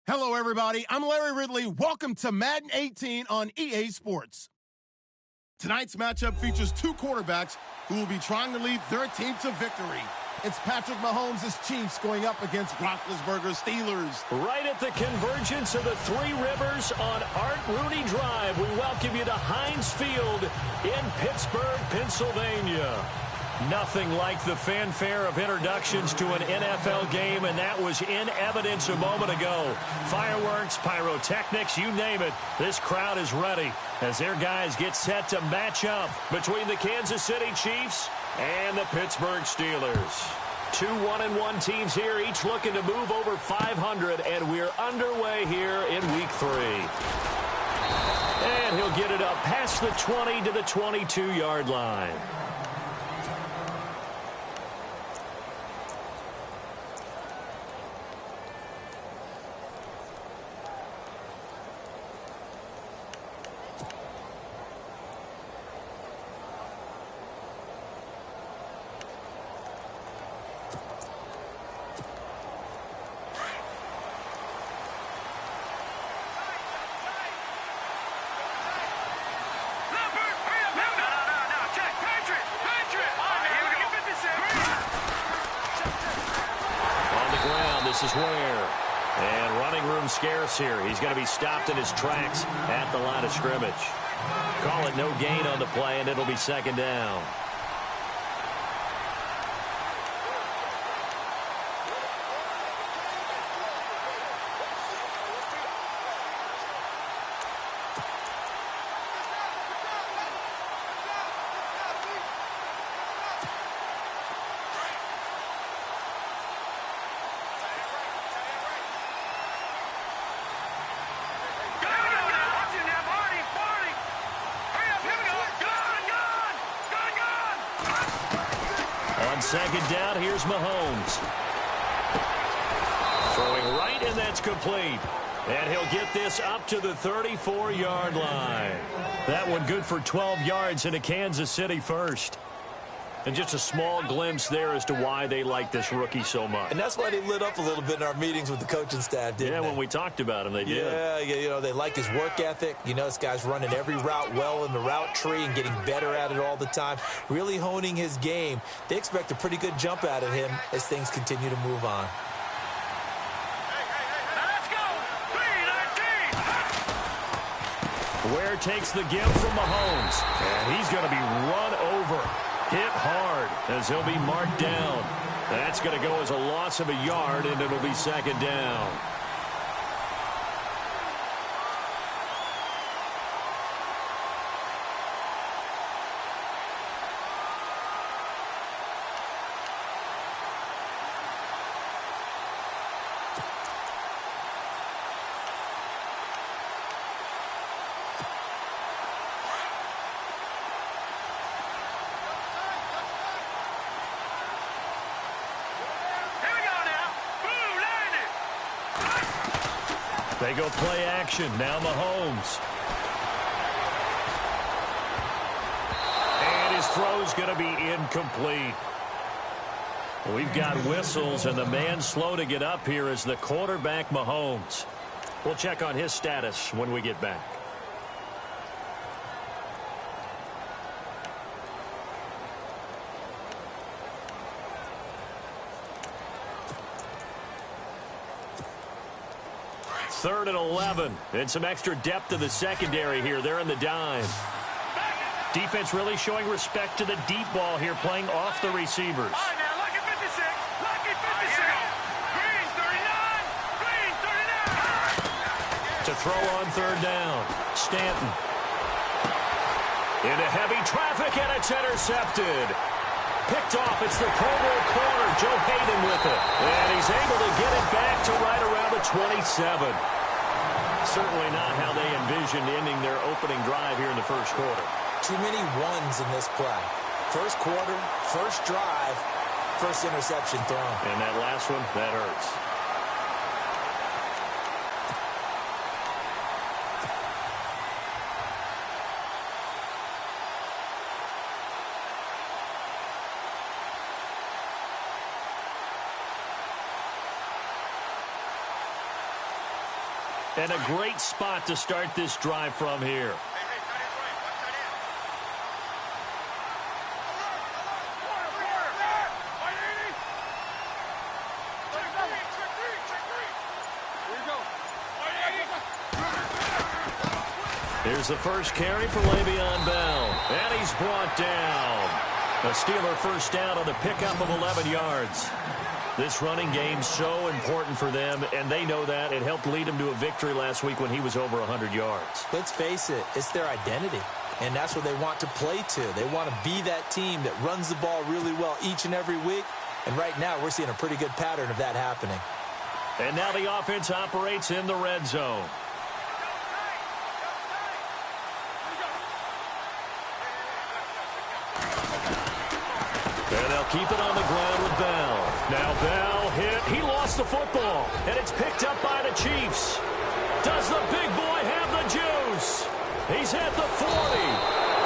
Hello, everybody. I'm Larry Ridley. Welcome to Madden 18 on EA Sports. Tonight's matchup features two quarterbacks who will be trying to lead their team to victory. It's Patrick Mahomes' Chiefs going up against Roethlisberger's Steelers. Right at the convergence of the Three Rivers on Art Rooney Drive, we welcome you to Heinz Field in Pittsburgh, Pennsylvania. Nothing like the fanfare of introductions to an NFL game, and that was in evidence a moment ago. Fireworks, pyrotechnics, you name it. This crowd is ready as their guys get set to match up between the Kansas City Chiefs and the Pittsburgh Steelers. Two 1-1 teams here, each looking to move over 500, and we're underway here in Week 3. And he'll get it up past the 20 to the 22-yard line. This is Ware. And running room scarce here. He's going to be stopped in his tracks at the line of scrimmage. Call it no gain on the play, and it'll be second down. Second down, here's Mahomes. Throwing right, and that's complete. And he'll get this up to the 34-yard line. That one good for 12 yards into Kansas City first. And just a small glimpse there as to why they like this rookie so much. And that's why they lit up a little bit in our meetings with the coaching staff, didn't they? Yeah, when we talked about him, they did. Yeah, you know, they like his work ethic. You know, this guy's running every route well in the route tree and getting better at it all the time, really honing his game. They expect a pretty good jump out of him as things continue to move on. Ware takes the give from Mahomes, and he's going to be run over. Hit hard as he'll be marked down. That's going to go as a loss of a yard, and it'll be second down. They go play action. Now Mahomes. And his throw's going to be incomplete. We've got whistles, and the man slow to get up here is the quarterback, Mahomes. We'll check on his status when we get back. Third and 11, and some extra depth to the secondary here. They're in the dime. Defense really showing respect to the deep ball here, playing off the receivers. All right, now, lucky 56, lucky 56. Green, 39, green, 39. To throw on third down, Stanton. Into heavy traffic, and it's intercepted. Picked off, it's the Pro Bowl corner, Joe Hayden with it. And he's able to get it back to right around the 27. Certainly not how they envisioned ending their opening drive here in the first quarter. Too many ones in this play. First quarter, first drive, first interception thrown. And that last one, that hurts. And a great spot to start this drive from here. Here's the first carry for Le'Veon Bell. And he's brought down. A Steeler first down on the pickup of 11 yards. This running game's so important for them, and they know that. It helped lead them to a victory last week when he was over 100 yards. Let's face it, it's their identity, and that's what they want to play to. They want to be that team that runs the ball really well each and every week, and right now we're seeing a pretty good pattern of that happening. And now the offense operates in the red zone. And they'll keep it on the ground with Bell. Now Bell hit. He lost the football. And it's picked up by the Chiefs. Does the big boy have the juice? He's at the 40.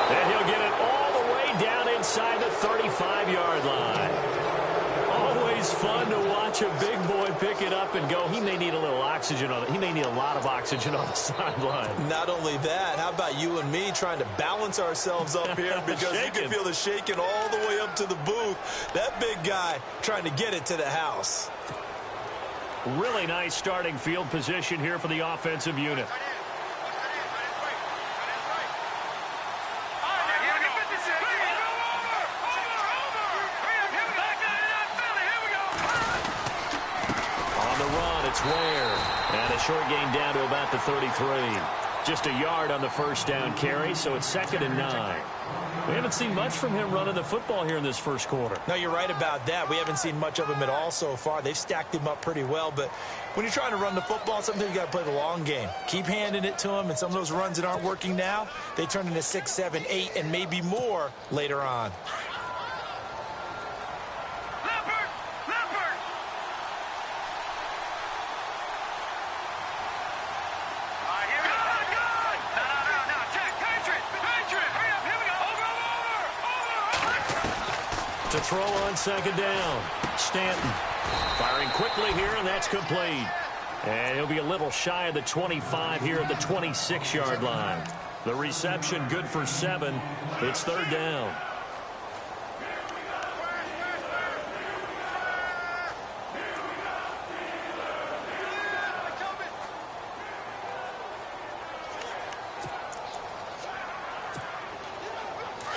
And he'll get it all the way down inside the 35-yard line. Always fun to watch a big boy pick it up and go. He may need a little oxygen on it. He may need a lot of oxygen on the sideline. Not only that, how about you and me trying to balance ourselves up here because you can feel the shaking all the way up to the booth. That big guy trying to get it to the house. Really nice starting field position here for the offensive unit. Ware. And a short gain down to about the 33. Just a yard on the first down carry, so it's 2nd and 9. We haven't seen much from him running the football here in this first quarter. No, you're right about that. We haven't seen much of him at all so far. They've stacked him up pretty well, but when you're trying to run the football, sometimes you got to play the long game. Keep handing it to him, and some of those runs that aren't working now, they turn into 6, 7, 8, and maybe more later on. To throw on 2nd down. Stanton firing quickly here, and that's complete. And he'll be a little shy of the 25 here at the 26-yard line. The reception good for 7. It's 3rd down.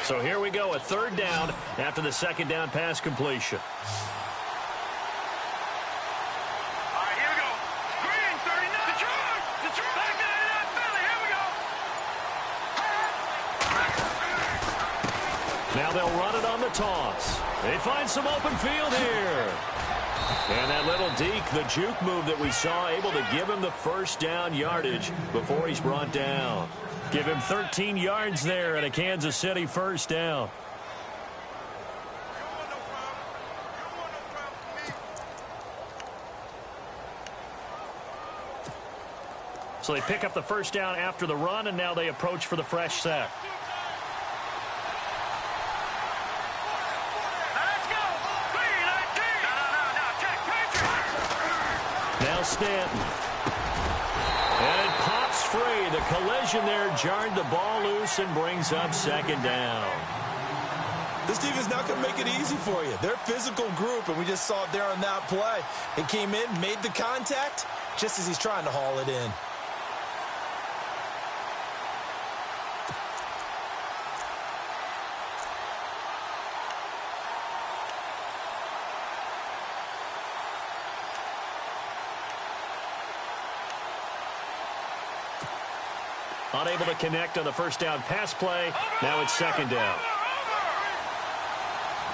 So here we go, a 3rd down after the 2nd down pass completion. All right, here we go. Green, 39. Detroit. Back to Philly. Here we go. Now they'll run it on the toss. They find some open field here. And that little deke, the juke move that we saw, able to give him the first down yardage before he's brought down. Give him 13 yards there and a Kansas City first down. So they pick up the first down after the run, and now they approach for the fresh set. Now Stanton. And it pops free. The collision there jarred the ball loose and brings up 2nd down. This defense is not going to make it easy for you. They're a physical group, and we just saw it there on that play. It came in, made the contact, just as he's trying to haul it in. Unable to connect on the first down pass play. Now it's 2nd down.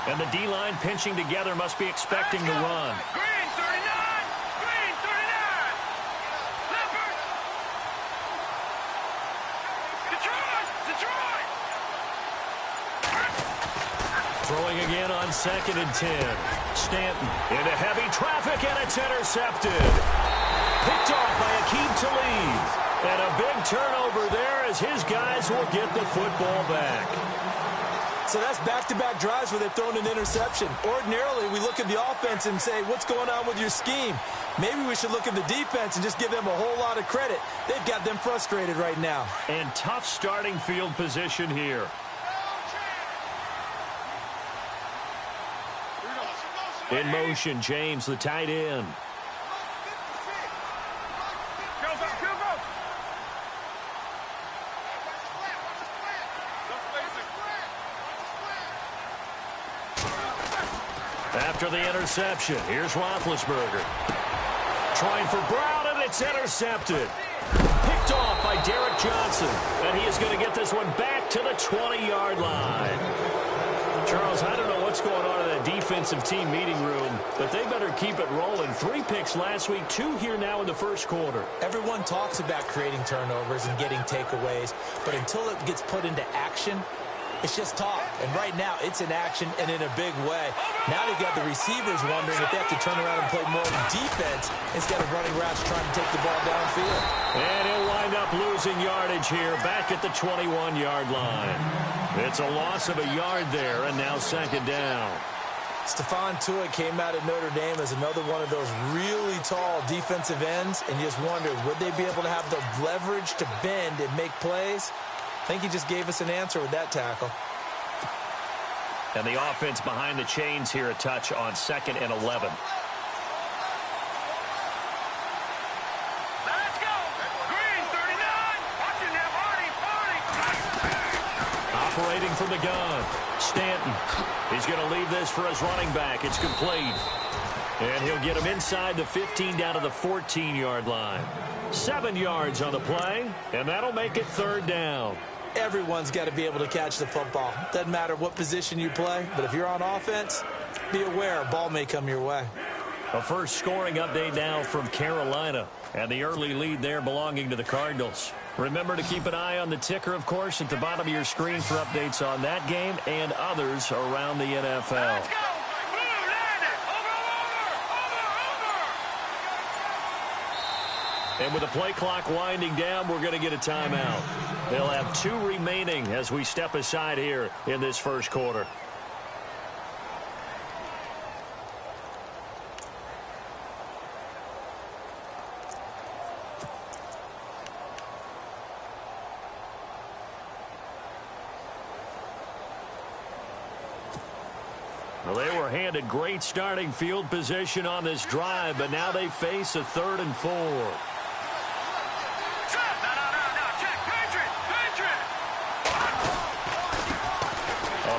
And the D-line pinching together must be expecting the run. Green, 39. Green, 39. Leopard. Detroit. Throwing again on 2nd and 10. Stanton into heavy traffic, and it's intercepted. Picked off by Aqib Talib. And a big turnover there as his guys will get the football back. So that's back-to-back drives where they've thrown an interception. Ordinarily, we look at the offense and say, what's going on with your scheme? Maybe we should look at the defense and just give them a whole lot of credit. They've got them frustrated right now. And tough starting field position here. In motion, James, the tight end. After the interception, here's Roethlisberger. Trying for Brown, and it's intercepted. Picked off by Derek Johnson. And he is going to get this one back to the 20-yard line. Charles, I don't know what's going on in that defensive team meeting room, but they better keep it rolling. 3 picks last week, 2 here now in the first quarter. Everyone talks about creating turnovers and getting takeaways, but until it gets put into action, it's just talk. And right now, it's in action and in a big way. Now they've got the receivers wondering if they have to turn around and play more defense instead of running routes trying to take the ball downfield. And he'll wind up losing yardage here back at the 21-yard line. It's a loss of a yard there, and now second down. Stephon Tuitt came out of Notre Dame as another one of those really tall defensive ends, and you just wondered, would they be able to have the leverage to bend and make plays? I think he just gave us an answer with that tackle. And the offense behind the chains here a touch on 2nd and 11. Let's go. Green, 39. Watching that party. Operating from the gun. Stanton. He's going to leave this for his running back. It's complete. And he'll get him inside the 15 down to the 14-yard line. 7 yards on the play, and that'll make it third down. Everyone's got to be able to catch the football. Doesn't matter what position you play, but if you're on offense, be aware a ball may come your way. A first scoring update now from Carolina, and the early lead there belonging to the Cardinals. Remember to keep an eye on the ticker, of course, at the bottom of your screen for updates on that game and others around the NFL. Let's go. Blue, land it. Over. And with the play clock winding down, we're going to get a timeout. They'll have 2 remaining as we step aside here in this first quarter. Well, they were handed great starting field position on this drive, but now they face a 3rd and 4.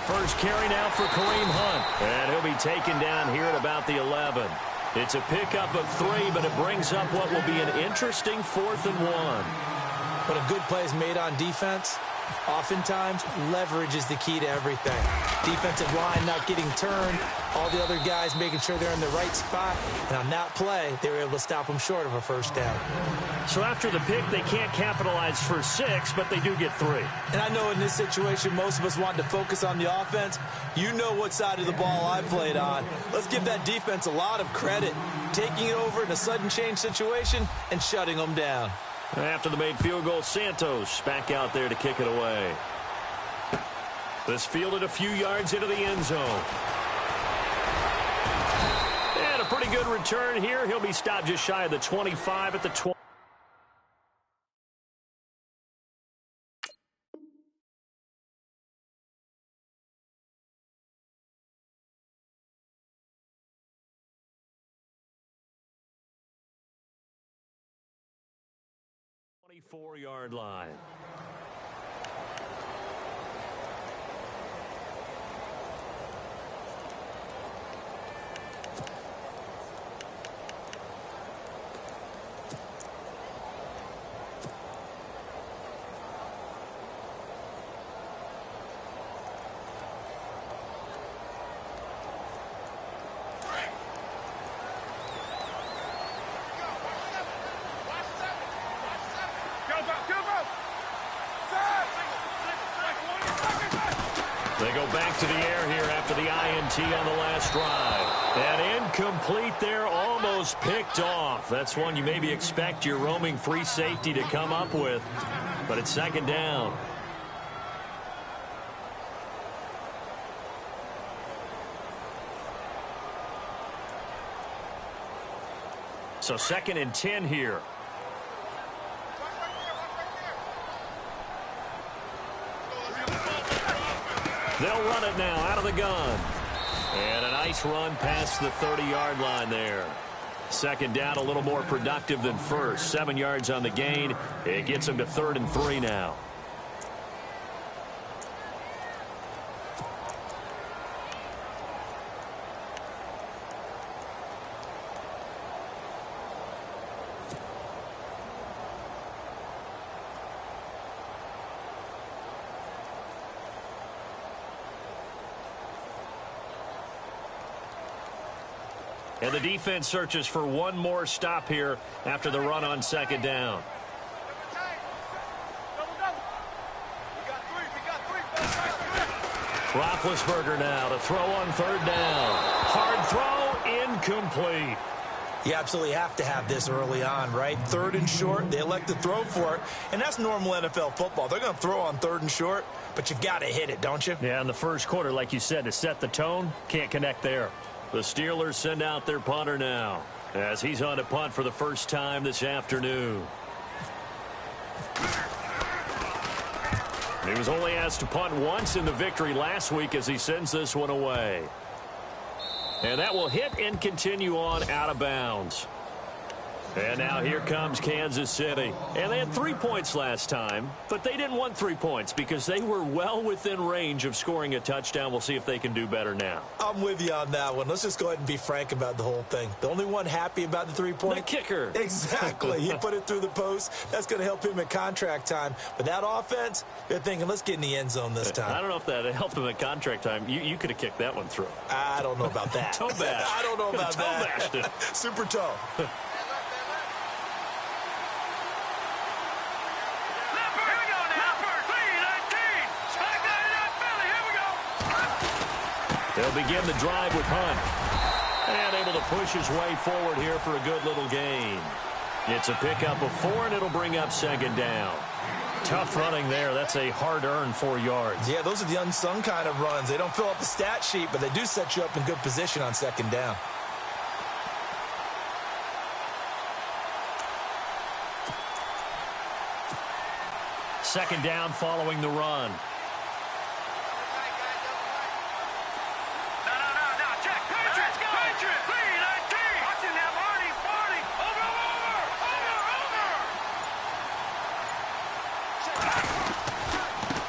First carry now for Kareem Hunt. And he'll be taken down here at about the 11. It's a pickup of 3, but it brings up what will be an interesting 4th and 1. But a good play is made on defense. Oftentimes, leverage is the key to everything. Defensive line not getting turned. All the other guys making sure they're in the right spot. And on that play, they were able to stop them short of a first down. So after the pick, they can't capitalize for 6, but they do get 3. And I know in this situation, most of us want to focus on the offense. You know what side of the ball I played on. Let's give that defense a lot of credit. Taking it over in a sudden change situation and shutting them down. After the made field goal, Santos back out there to kick it away. This fielded a few yards into the end zone. And a pretty good return here. He'll be stopped just shy of the 25 at the 20. Yard line. They go back to the air here after the INT on the last drive. And incomplete there, almost picked off. That's one you maybe expect your roaming free safety to come up with. But it's second down. So 2nd and 10 here. They'll run it now out of the gun. And a nice run past the 30-yard line there. 2nd down, a little more productive than first. 7 yards on the gain. It gets them to 3rd and 3 now. And the defense searches for one more stop here after the run on 2nd down. Roethlisberger now to throw on 3rd down. Hard throw, incomplete. You absolutely have to have this early on, right? 3rd and short, they elect to throw for it, and that's normal NFL football. They're going to throw on 3rd and short, but you've got to hit it, don't you? Yeah, in the first quarter, like you said, to set the tone, can't connect there. The Steelers send out their punter now as he's on to punt for the first time this afternoon. He was only asked to punt once in the victory last week as he sends this one away. And that will hit and continue on out of bounds. And now here comes Kansas City. And they had 3 points last time, but they didn't want 3 points because they were well within range of scoring a touchdown. We'll see if they can do better now. I'm with you on that one. Let's just go ahead and be frank about the whole thing. The only one happy about the 3-point? The kicker. Exactly. He put it through the post. That's going to help him at contract time. But that offense, they're thinking, let's get in the end zone this time. I don't know if that helped him at contract time. You could have kicked that one through. I don't know about that. Toe bash. I don't know about that. Toe bashed it. Super toe. They'll begin the drive with Hunt. And able to push his way forward here for a good little gain. It's a pickup of 4, and it'll bring up 2nd down. Tough running there. That's a hard-earned 4 yards. Yeah, those are the unsung kind of runs. They don't fill up the stat sheet, but they do set you up in good position on 2nd down. Second down following the run.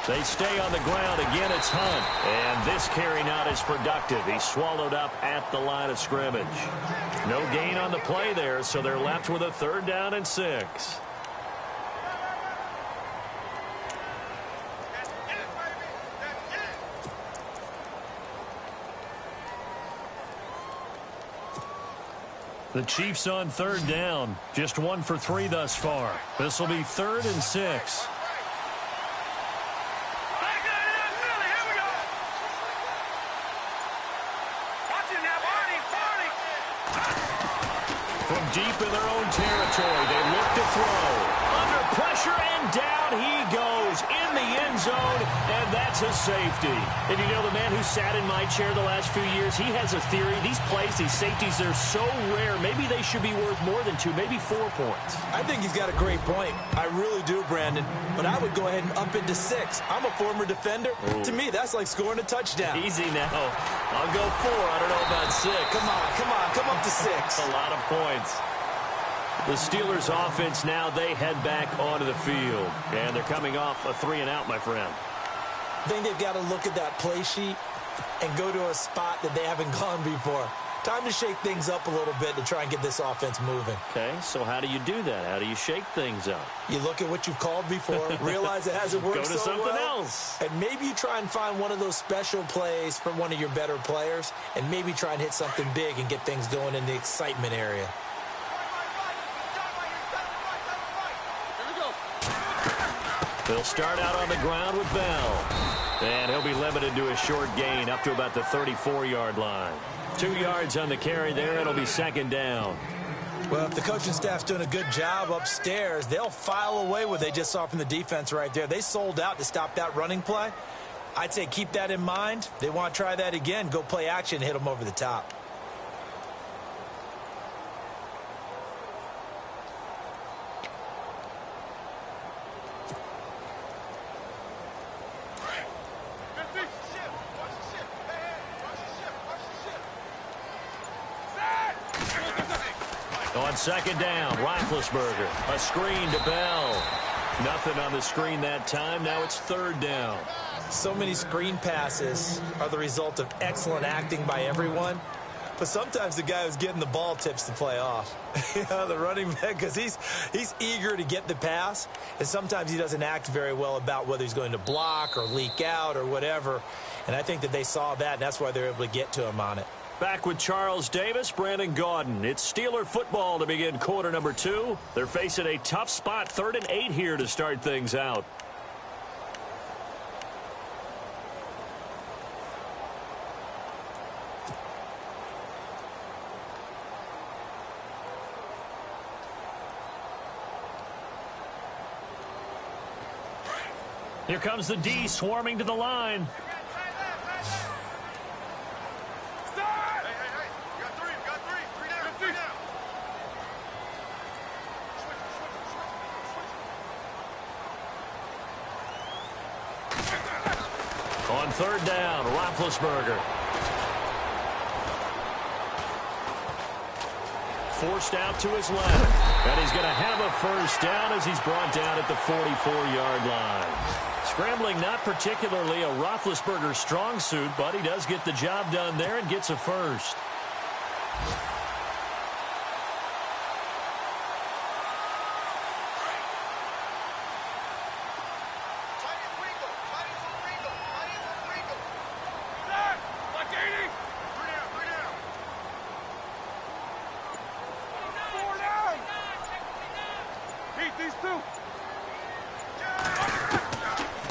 They stay on the ground. Again, it's Hunt. And this carry not as productive. He's swallowed up at the line of scrimmage. No gain on the play there, so they're left with a 3rd down and 6. The Chiefs on 3rd down. Just 1 for 3 thus far. This will be 3rd and 6. From deep in their own territory, they look to throw. Under pressure, and down he goes in the end zone, and that's a safety. And you know, the man who sat in my chair the last few years, he has a theory. These plays, these safeties, they're so rare. Maybe they should be worth more than 2, maybe 4 points. I think he's got a great point. I really do, Brandon. But I would go ahead and up it to 6. I'm a former defender. Ooh. To me, that's like scoring a touchdown. Easy now. I'll go 4. I don't know about 6. Come up to 6. A lot of points. The Steelers offense now, they head back onto the field. And they're coming off a 3-and-out, my friend. I think they've got to look at that play sheet and go to a spot that they haven't gone before. Time to shake things up a little bit to try and get this offense moving. Okay, so how do you do that? How do you shake things up? You look at what you've called before, realize it hasn't worked so well. Go to something else. And maybe you try and find one of those special plays from one of your better players, and maybe try and hit something big and get things going in the excitement area. They'll start out on the ground with Bell. And he'll be limited to a short gain up to about the 34-yard line. 2 yards on the carry there. It'll be 2nd down. Well, if the coaching staff's doing a good job upstairs, they'll file away what they just saw from the defense right there. They sold out to stop that running play. I'd say keep that in mind. They want to try that again. Go play action and hit them over the top. On second down, Roethlisberger. A screen to Bell. Nothing on the screen that time. Now it's third down. So many screen passes are the result of excellent acting by everyone. But sometimes the guy who's getting the ball tips the play off. The running back, because he's eager to get the pass. And sometimes he doesn't act very well about whether he's going to block or leak out or whatever. And I think that they saw that, and that's why they're able to get to him on it. Back with Charles Davis, Brandon Gaudin. It's Steeler football to begin quarter number 2. They're facing a tough spot, 3rd and 8 here to start things out. Here comes the D swarming to the line. On third down, Roethlisberger. Forced out to his left. And he's going to have a first down as he's brought down at the 44-yard line. Scrambling not particularly a Roethlisberger strong suit, but he does get the job done there and gets a first.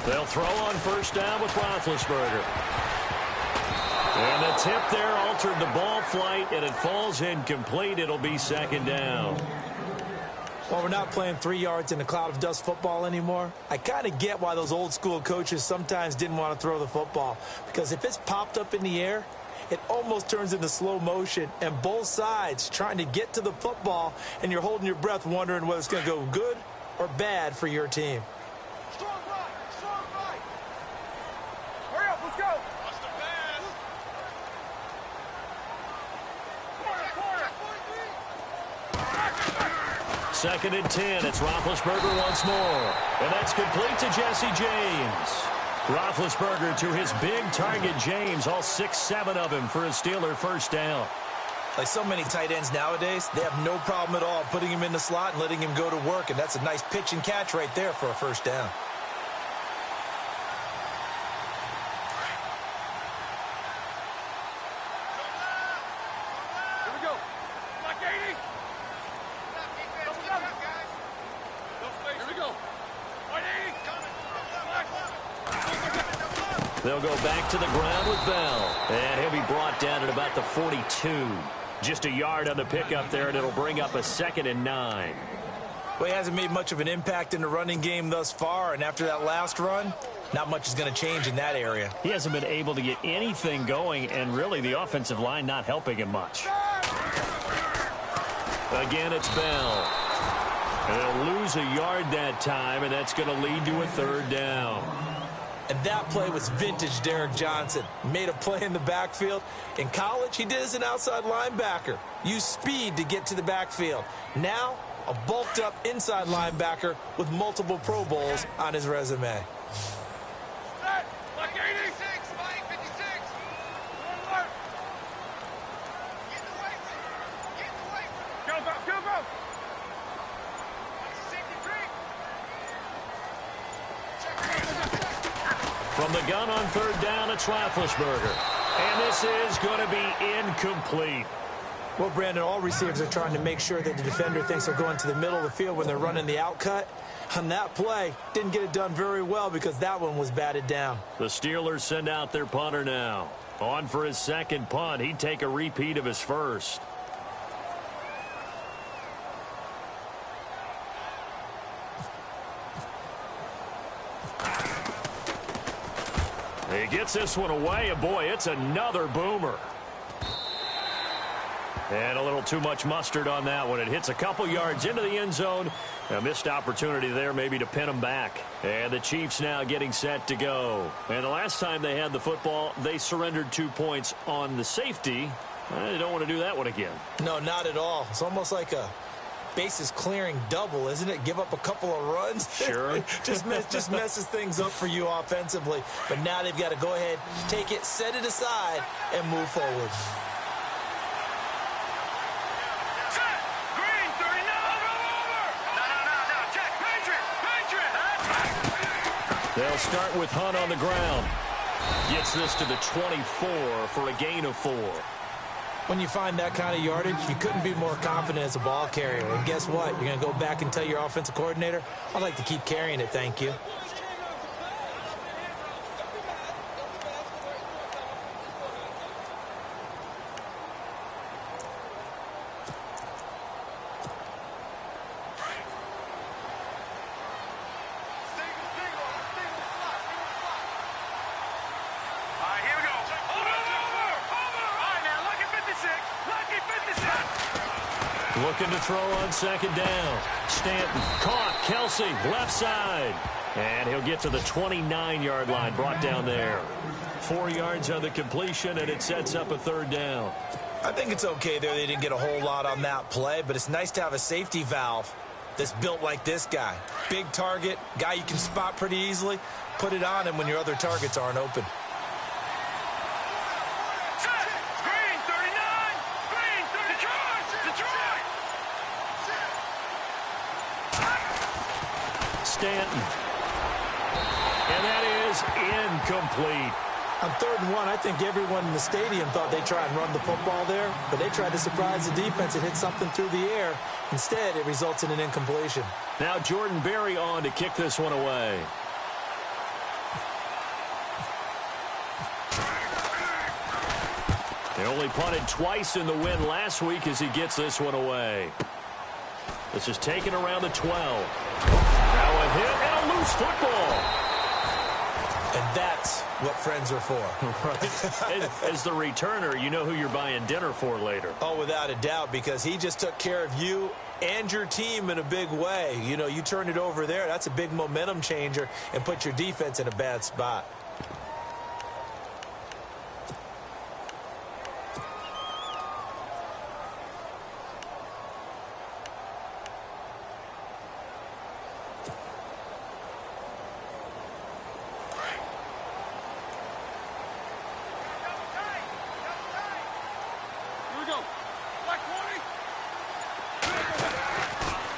They'll throw on first down with Roethlisberger. And the tip there altered the ball flight, and it falls incomplete. It'll be second down. Well, we're not playing 3 yards in a cloud of dust football anymore. I kind of get why those old school coaches sometimes didn't want to throw the football. Because if it's popped up in the air, it almost turns into slow motion. And both sides trying to get to the football, and you're holding your breath wondering whether it's going to go good or bad for your team. Second and 10. It's Roethlisberger once more. And that's complete to Jesse James. Roethlisberger to his big target, James. All 6-7 of him for a Steeler first down. Like so many tight ends nowadays, they have no problem at all putting him in the slot and letting him go to work. And that's a nice pitch and catch right there for a first down. They'll go back to the ground with Bell. And he'll be brought down at about the 42. Just a yard on the pickup there, and it'll bring up a 2nd and 9. Well, he hasn't made much of an impact in the running game thus far, and after that last run, not much is going to change in that area. He hasn't been able to get anything going, and really the offensive line not helping him much. Again, it's Bell. And they'll lose a yard that time, and that's going to lead to a 3rd down. And that play was vintage Derek Johnson. Made a play in the backfield. In college, he did as an outside linebacker. Used speed to get to the backfield. Now, a bulked-up inside linebacker with multiple Pro Bowls on his resume. From the gun on 3rd down, it's Roethlisberger. And this is going to be incomplete. Well, Brandon, all receivers are trying to make sure that the defender thinks they're going to the middle of the field when they're running the out cut. On that play, didn't get it done very well because that one was batted down. The Steelers send out their punter now. On for his second punt. He'd take a repeat of his first. He gets this one away, and boy, it's another boomer. And a little too much mustard on that one. It hits a couple yards into the end zone. A missed opportunity there maybe to pin him back. And the Chiefs now getting set to go. And the last time they had the football, they surrendered 2 points on the safety. They don't want to do that one again. No, not at all. It's almost like a bases clearing double, isn't it? Give up a couple of runs. Sure. just messes things up for you offensively. But now they've got to go ahead, take it, set it aside, and move forward. Set. Green, 39. Over. No. Check. Patriot. They'll start with Hunt on the ground. Gets this to the 24 for a gain of 4. When you find that kind of yardage, you couldn't be more confident as a ball carrier. And guess what? You're going to go back and tell your offensive coordinator, I'd like to keep carrying it, thank you. Looking to throw on second down. Stanton caught. Kelsey left side. And he'll get to the 29-yard line, brought down there. 4 yards on the completion, and it sets up a third down. I think it's okay there. They didn't get a whole lot on that play, but it's nice to have a safety valve that's built like this guy. Big target, guy you can spot pretty easily. Put it on him when your other targets aren't open. Stanton. And that is incomplete. On 3rd and 1, I think everyone in the stadium thought they'd try and run the football there, but they tried to surprise the defense and hit something through the air. Instead, it results in an incompletion. Now Jordan Berry on to kick this one away. They only punted twice in the win last week as he gets this one away. This is taken around the 12. Now a hit and a loose football. And that's what friends are for. Right. As the returner, you know who you're buying dinner for later. Oh, without a doubt, because he just took care of you and your team in a big way. You know, you turn it over there, that's a big momentum changer and put your defense in a bad spot.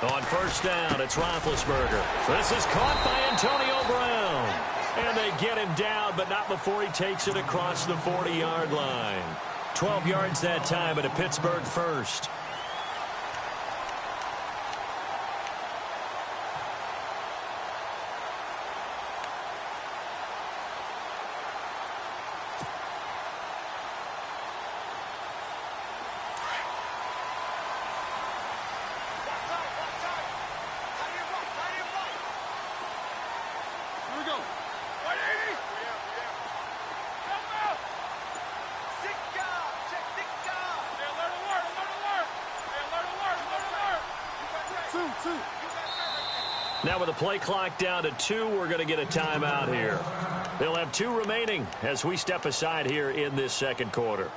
On first down, it's Roethlisberger. This is caught by Antonio Brown. And they get him down, but not before he takes it across the 40-yard line. 12 yards that time, and a Pittsburgh first. Now with the play clock down to 2, we're going to get a timeout here. They'll have 2 remaining as we step aside here in this second quarter.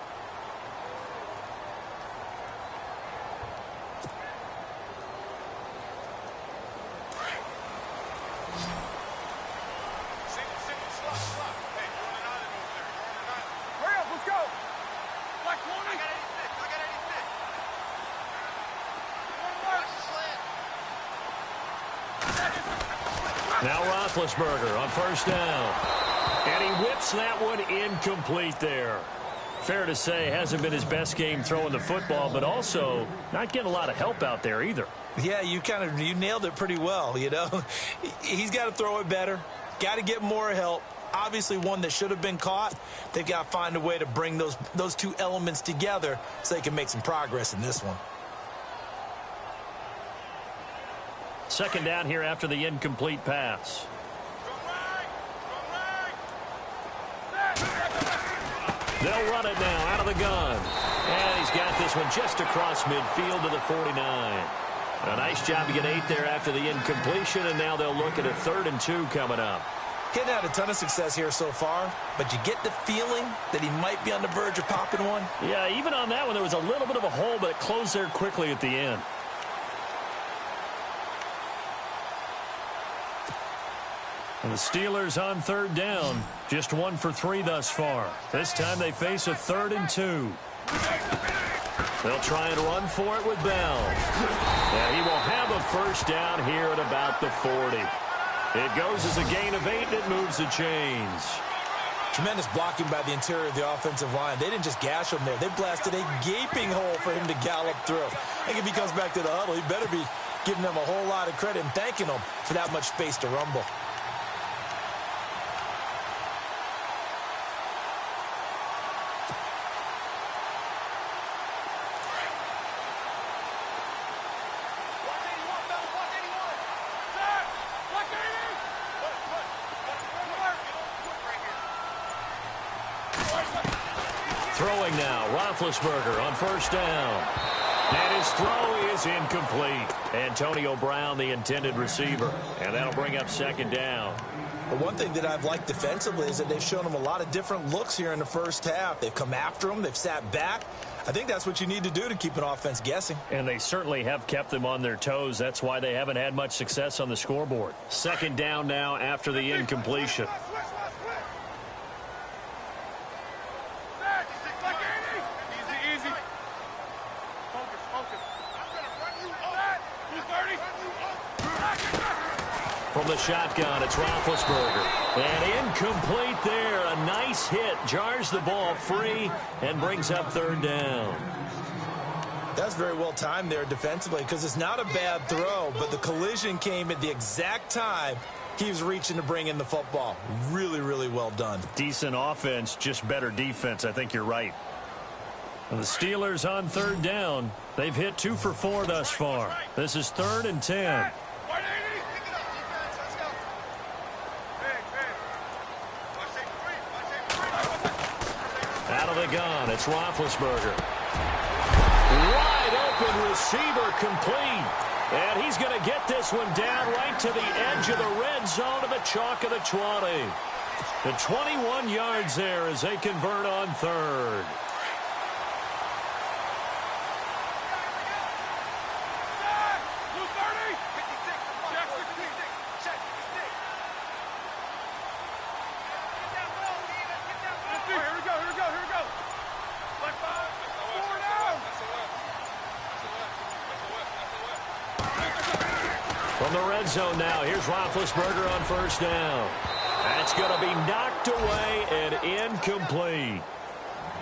Now Roethlisberger on first down. And he whips that one incomplete there. Fair to say, hasn't been his best game throwing the football, but also not getting a lot of help out there either. Yeah, you nailed it pretty well, you know. He's got to throw it better. Got to get more help. Obviously one that should have been caught. They've got to find a way to bring those two elements together so they can make some progress in this one. Second down here after the incomplete pass. They'll run it now out of the gun. And he's got this one just across midfield to the 49. A nice job to get 8 there after the incompletion, and now they'll look at a 3rd and 2 coming up. He hasn't had a ton of success here so far, but you get the feeling that he might be on the verge of popping one. Yeah, even on that one, there was a little bit of a hole, but it closed there quickly at the end. And the Steelers on third down, just 1 for 3 thus far. This time they face a 3rd and 2. They'll try and run for it with Bell. And he will have a first down here at about the 40. It goes as a gain of 8, and it moves the chains. Tremendous blocking by the interior of the offensive line. They didn't just gash him there. They blasted a gaping hole for him to gallop through. I think if he comes back to the huddle, he better be giving them a whole lot of credit and thanking them for that much space to rumble. Throwing now, Roethlisberger on first down. And his throw is incomplete. Antonio Brown, the intended receiver. And that'll bring up 2nd down. But one thing that I've liked defensively is that they've shown him a lot of different looks here in the first half. They've come after him. They've sat back. I think that's what you need to do to keep an offense guessing. And they certainly have kept them on their toes. That's why they haven't had much success on the scoreboard. 2nd down now after the incompletion. From the shotgun, it's Roethlisberger. And incomplete there. A nice hit. Jars the ball free and brings up 3rd down. That's very well timed there defensively because it's not a bad throw, but the collision came at the exact time he was reaching to bring in the football. Really, really well done. Decent offense, just better defense. I think you're right. And the Steelers on 3rd down. They've hit 2 for 4 thus far. This is 3rd and 10. Out of the gun, it's Roethlisberger. Wide open receiver complete. And he's going to get this one down right to the edge of the red zone to the chalk of the 20. The 21 yards there as they convert on 3rd. From the red zone now, here's Roethlisberger on first down. That's going to be knocked away and incomplete.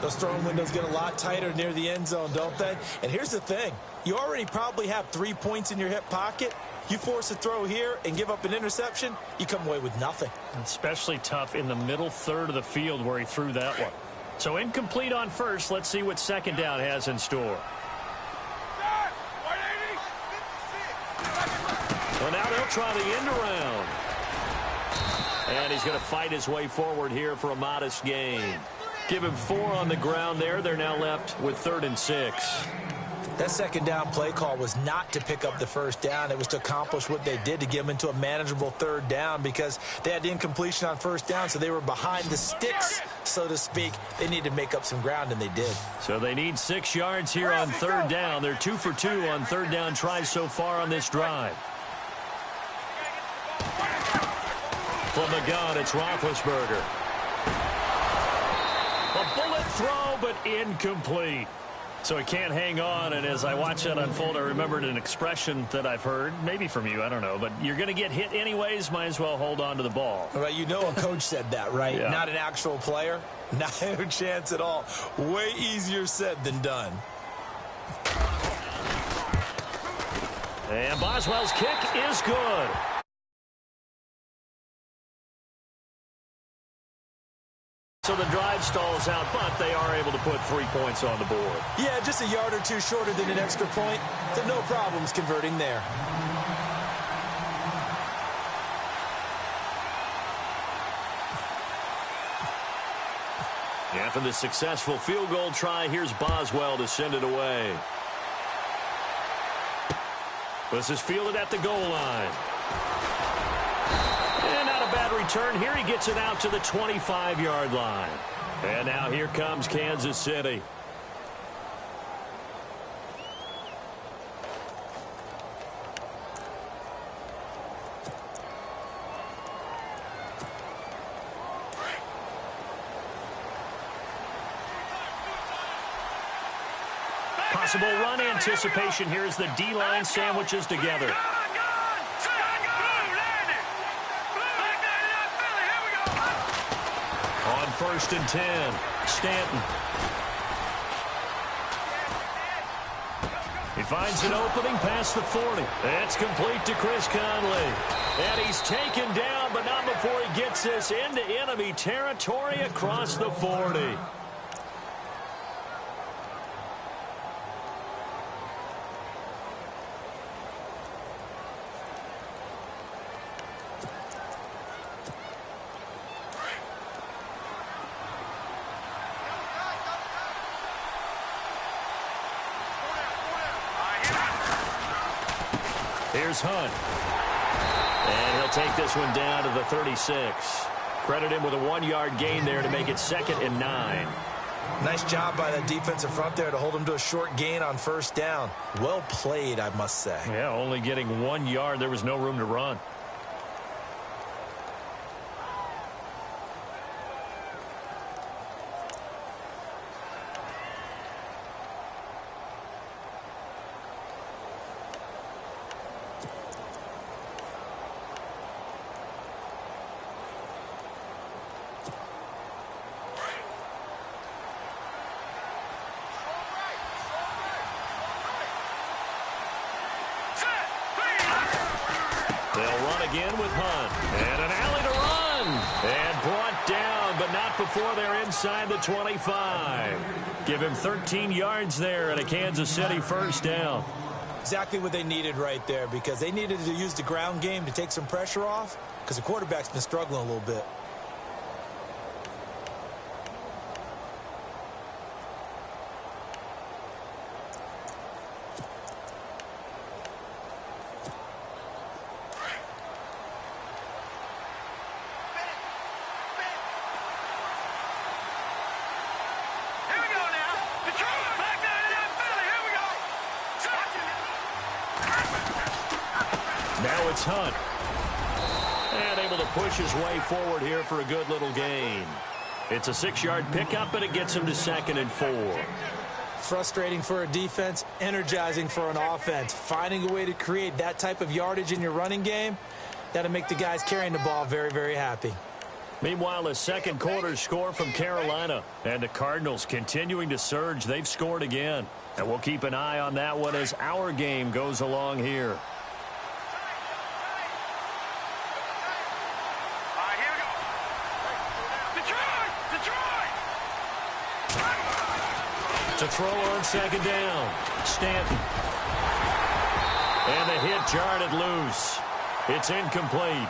Those throwing windows get a lot tighter near the end zone, don't they? And here's the thing. You already probably have 3 points in your hip pocket. You force a throw here and give up an interception, you come away with nothing. Especially tough in the middle third of the field where he threw that one. So incomplete on first. Let's see what 2nd down has in store. Well, now they'll try the end around. And he's going to fight his way forward here for a modest gain. Give him 4 on the ground there. They're now left with 3rd and 6. That 2nd down play call was not to pick up the first down. It was to accomplish what they did to get them into a manageable 3rd down because they had the incompletion on first down, so they were behind the sticks, so to speak. They needed to make up some ground, and they did. So they need 6 yards here on 3rd down. They're 2 for 2 on 3rd down tries so far on this drive. From the gun, it's Roethlisberger. A bullet throw, but incomplete. So he can't hang on, and as I watch that unfold, I remembered an expression that I've heard, maybe from you, I don't know, but you're going to get hit anyways, might as well hold on to the ball. All right, you know a coach said that, right? Yeah. Not an actual player. Not a chance at all. Way easier said than done. And Boswell's kick is good. So the drive stalls out, but they are able to put 3 points on the board. Yeah, just a yard or two shorter than an extra point. So no problems converting there. After the successful field goal try, here's Boswell to send it away. This is fielded at the goal line. And not a bad return here. He gets it out to the 25-yard line. And now here comes Kansas City. Possible run anticipation here as the D-line sandwiches together. On 1st and 10, Stanton. He finds an opening past the 40. That's complete to Chris Conley. And he's taken down, but not before he gets this into enemy territory across the 40. Here's Hunt. And he'll take this one down to the 36. Credit him with a 1-yard gain there to make it 2nd and 9. Nice job by that defensive front there to hold him to a short gain on 1st down. Well played, I must say. Yeah, only getting 1 yard. There was no room to run. Again with Hunt. And an alley to run. And brought down, but not before they're inside the 25. Give him 13 yards there and a Kansas City 1st down. Exactly what they needed right there, because they needed to use the ground game to take some pressure off, because the quarterback's been struggling a little bit. Now it's Hunt. And able to push his way forward here for a good little gain. It's a 6-yard pickup, and it gets him to 2nd and 4. Frustrating for a defense, energizing for an offense. Finding a way to create that type of yardage in your running game, that'll make the guys carrying the ball very, very happy. Meanwhile, a 2nd quarter score from Carolina. And the Cardinals continuing to surge. They've scored again. And we'll keep an eye on that one as our game goes along here. To throw on 2nd down. Stanton. And the hit jarred it loose. It's incomplete.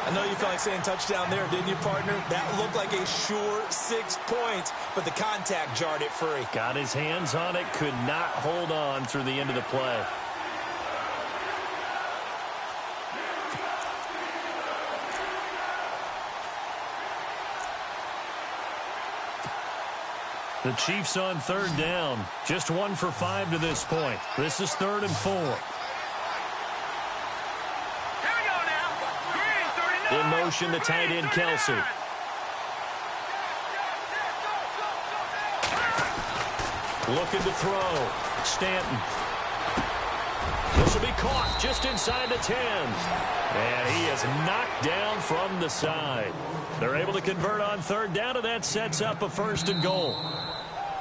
I know you felt like saying touchdown there, didn't you, partner? That looked like a sure 6 points, but the contact jarred it free. Got his hands on it, could not hold on through the end of the play. The Chiefs on 3rd down. Just 1 for 5 to this point. This is 3rd and 4. In motion, the tight end, Kelsey. Looking to throw. Stanton. This will be caught just inside the 10. And he is knocked down from the side. They're able to convert on 3rd down, and that sets up a 1st and goal.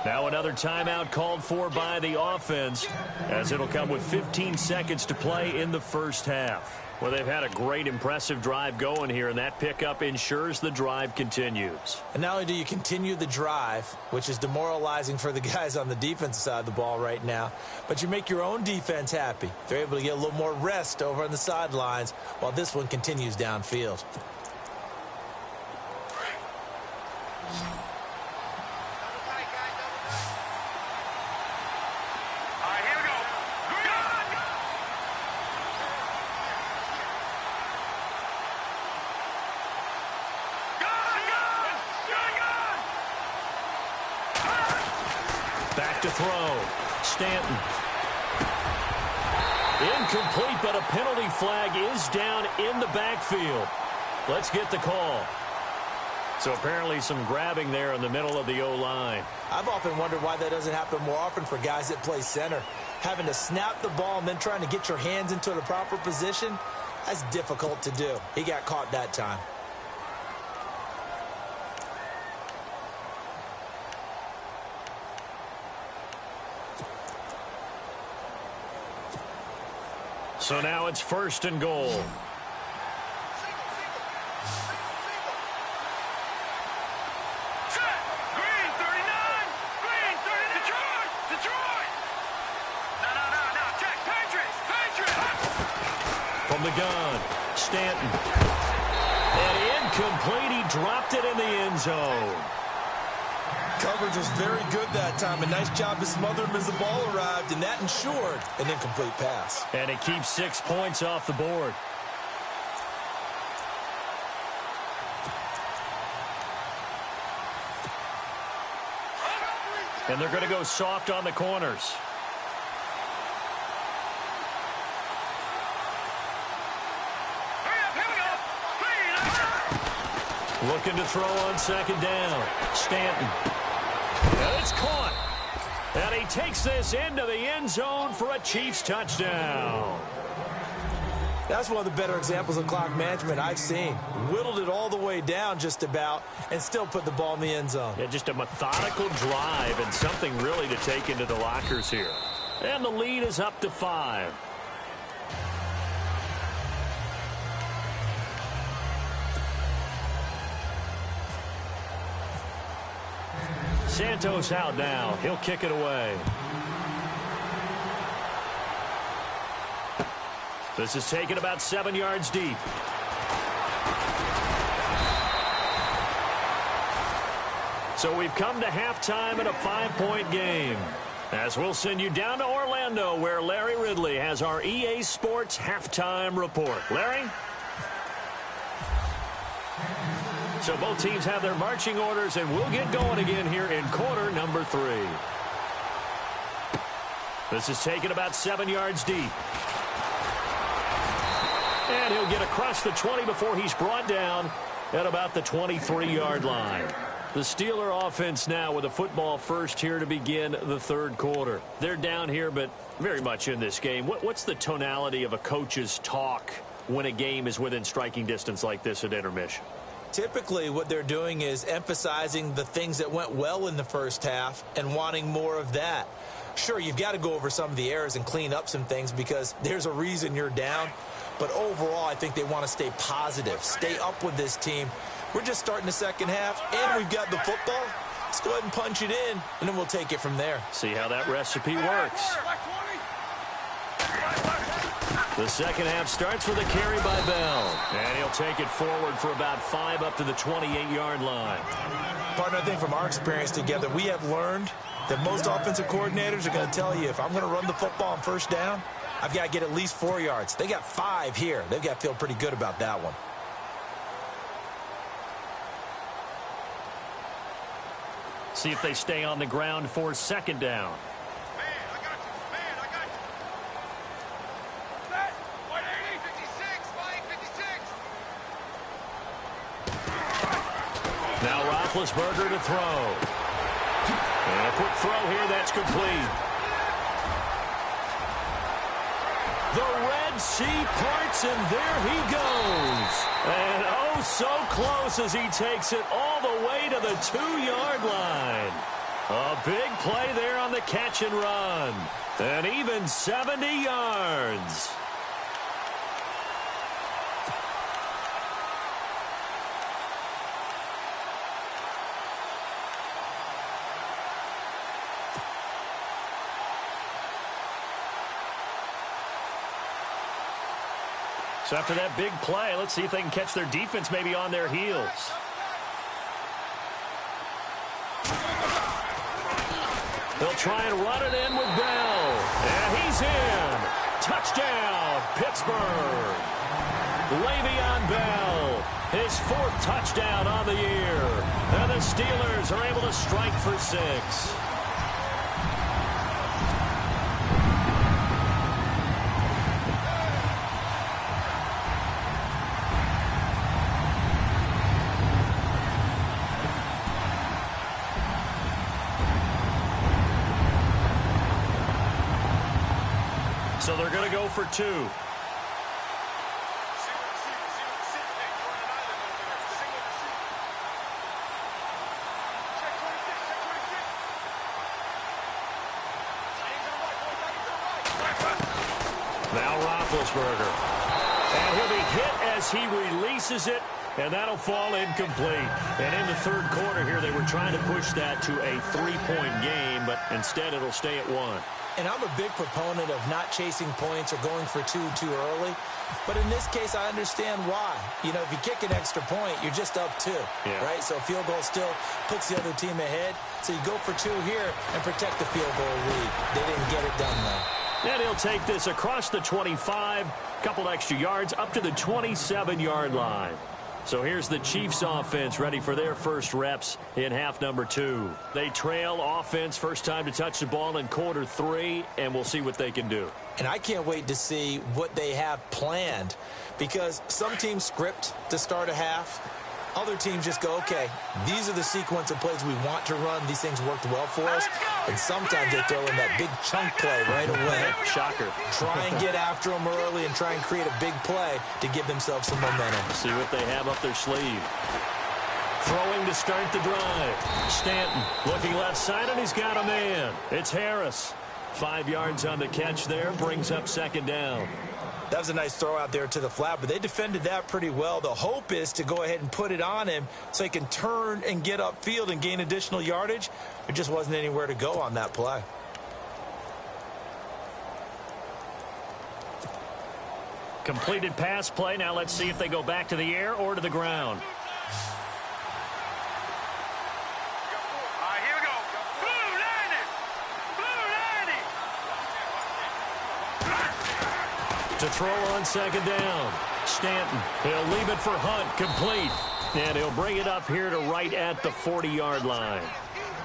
Now another timeout called for by the offense, as it'll come with 15 seconds to play in the 1st half. Well, they've had a great, impressive drive going here, and that pickup ensures the drive continues. And not only do you continue the drive, which is demoralizing for the guys on the defensive side of the ball right now, but you make your own defense happy. They're able to get a little more rest over on the sidelines while this one continues downfield. Back to throw. Stanton. Incomplete, but a penalty flag is down in the backfield. Let's get the call. So apparently some grabbing there in the middle of the O-line. I've often wondered why that doesn't happen more often for guys that play center. Having to snap the ball and then trying to get your hands into the proper position, that's difficult to do. He got caught that time. So now it's 1st and goal. Set. Green, 39. Green, 39. Detroit. No. Check. Patriots. From the gun, Stanton. And incomplete. He dropped it in the end zone. Coverage was very good that time. A nice job to smother him as the ball arrived, and that ensured an incomplete pass. And it keeps 6 points off the board. And they're going to go soft on the corners. Looking to throw on 2nd down. Stanton. And it's caught. And he takes this into the end zone for a Chiefs touchdown. That's one of the better examples of clock management I've seen. Whittled it all the way down just about and still put the ball in the end zone. Yeah, just a methodical drive and something really to take into the lockers here. And the lead is up to 5. Santos out now. He'll kick it away. This is taken about 7 yards deep. So we've come to halftime in a 5-point game. As we'll send you down to Orlando, where Larry Ridley has our EA Sports halftime report. Larry? So both teams have their marching orders, and we'll get going again here in quarter number 3. This is taken about 7 yards deep. And he'll get across the 20 before he's brought down at about the 23-yard line. The Steeler offense now with a football first here to begin the 3rd quarter. They're down here, but very much in this game. What's the tonality of a coach's talk when a game is within striking distance like this at intermission? Typically, what they're doing is emphasizing the things that went well in the first half and wanting more of that. Sure, you've got to go over some of the errors and clean up some things because there's a reason you're down. But overall, I think they want to stay positive, stay up with this team. We're just starting the second half, and we've got the football. Let's go ahead and punch it in, and then we'll take it from there. See how that recipe works. The second half starts with a carry by Bell. And he'll take it forward for about 5 up to the 28-yard line. Partner, I think from our experience together, we have learned that most offensive coordinators are going to tell you, if I'm going to run the football on 1st down, I've got to get at least 4 yards. They got 5 here. They've got to feel pretty good about that one. See if they stay on the ground for 2nd down. Now Roethlisberger to throw. And a quick throw here, that's complete. The Red Sea parts, and there he goes. And oh, so close as he takes it all the way to the 2-yard line. A big play there on the catch and run. And even 70 yards. So after that big play, let's see if they can catch their defense maybe on their heels. They'll try and run it in with Bell. And he's in. Touchdown, Pittsburgh. Le'Veon Bell, his 4th touchdown on the year. And the Steelers are able to strike for 6. So they're going to go for 2. Now Roethlisberger. And he'll be hit as he releases it, and that'll fall incomplete. And in the third quarter here, they were trying to push that to a 3-point game, but instead it'll stay at 1. And I'm a big proponent of not chasing points or going for 2 too early. But in this case, I understand why. You know, if you kick an extra point, you're just up 2, right? So a field goal still puts the other team ahead. So you go for 2 here and protect the field goal lead. They didn't get it done, though. And he'll take this across the 25, couple extra yards, up to the 27-yard line. So here's the Chiefs offense ready for their first reps in half number 2. They trail offense, first time to touch the ball in quarter 3, and we'll see what they can do. And I can't wait to see what they have planned, because some teams script to start a half. Other teams just go, okay, these are the sequence of plays we want to run. These things worked well for us. And sometimes they throw in that big chunk play right away. Shocker. Try and get after them early and try and create a big play to give themselves some momentum. See what they have up their sleeve. Throwing to start the drive. Stanton looking left side, and he's got a man. It's Harris. 5 yards on the catch there, brings up second down. That was a nice throw out there to the flat, but they defended that pretty well. The hope is to go ahead and put it on him so he can turn and get upfield and gain additional yardage. There just wasn't anywhere to go on that play. Completed pass play. Now let's see if they go back to the air or to the ground. Here we go. Blue landing. To throw on second down. Stanton. He'll leave it for Hunt. Complete. And he'll bring it up here to right at the 40-yard line.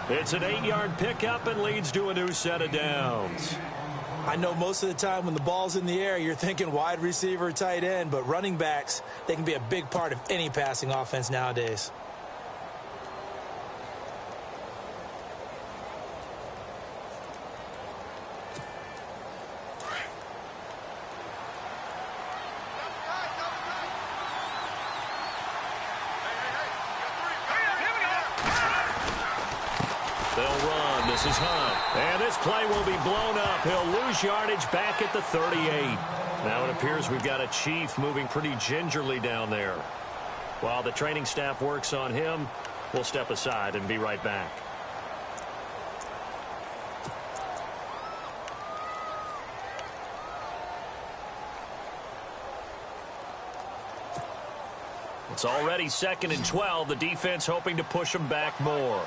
It's an 8-yard pickup and leads to a new set of downs. I know most of the time when the ball's in the air, you're thinking wide receiver, tight end, but running backs, they can be a big part of any passing offense nowadays. They'll run. This is Hunt. And this play will be blown up. He'll lose yardage back at the 38. Now it appears we've got a Chief moving pretty gingerly down there. While the training staff works on him, we'll step aside and be right back. It's already 2nd and 12. The defense hoping to push them back more.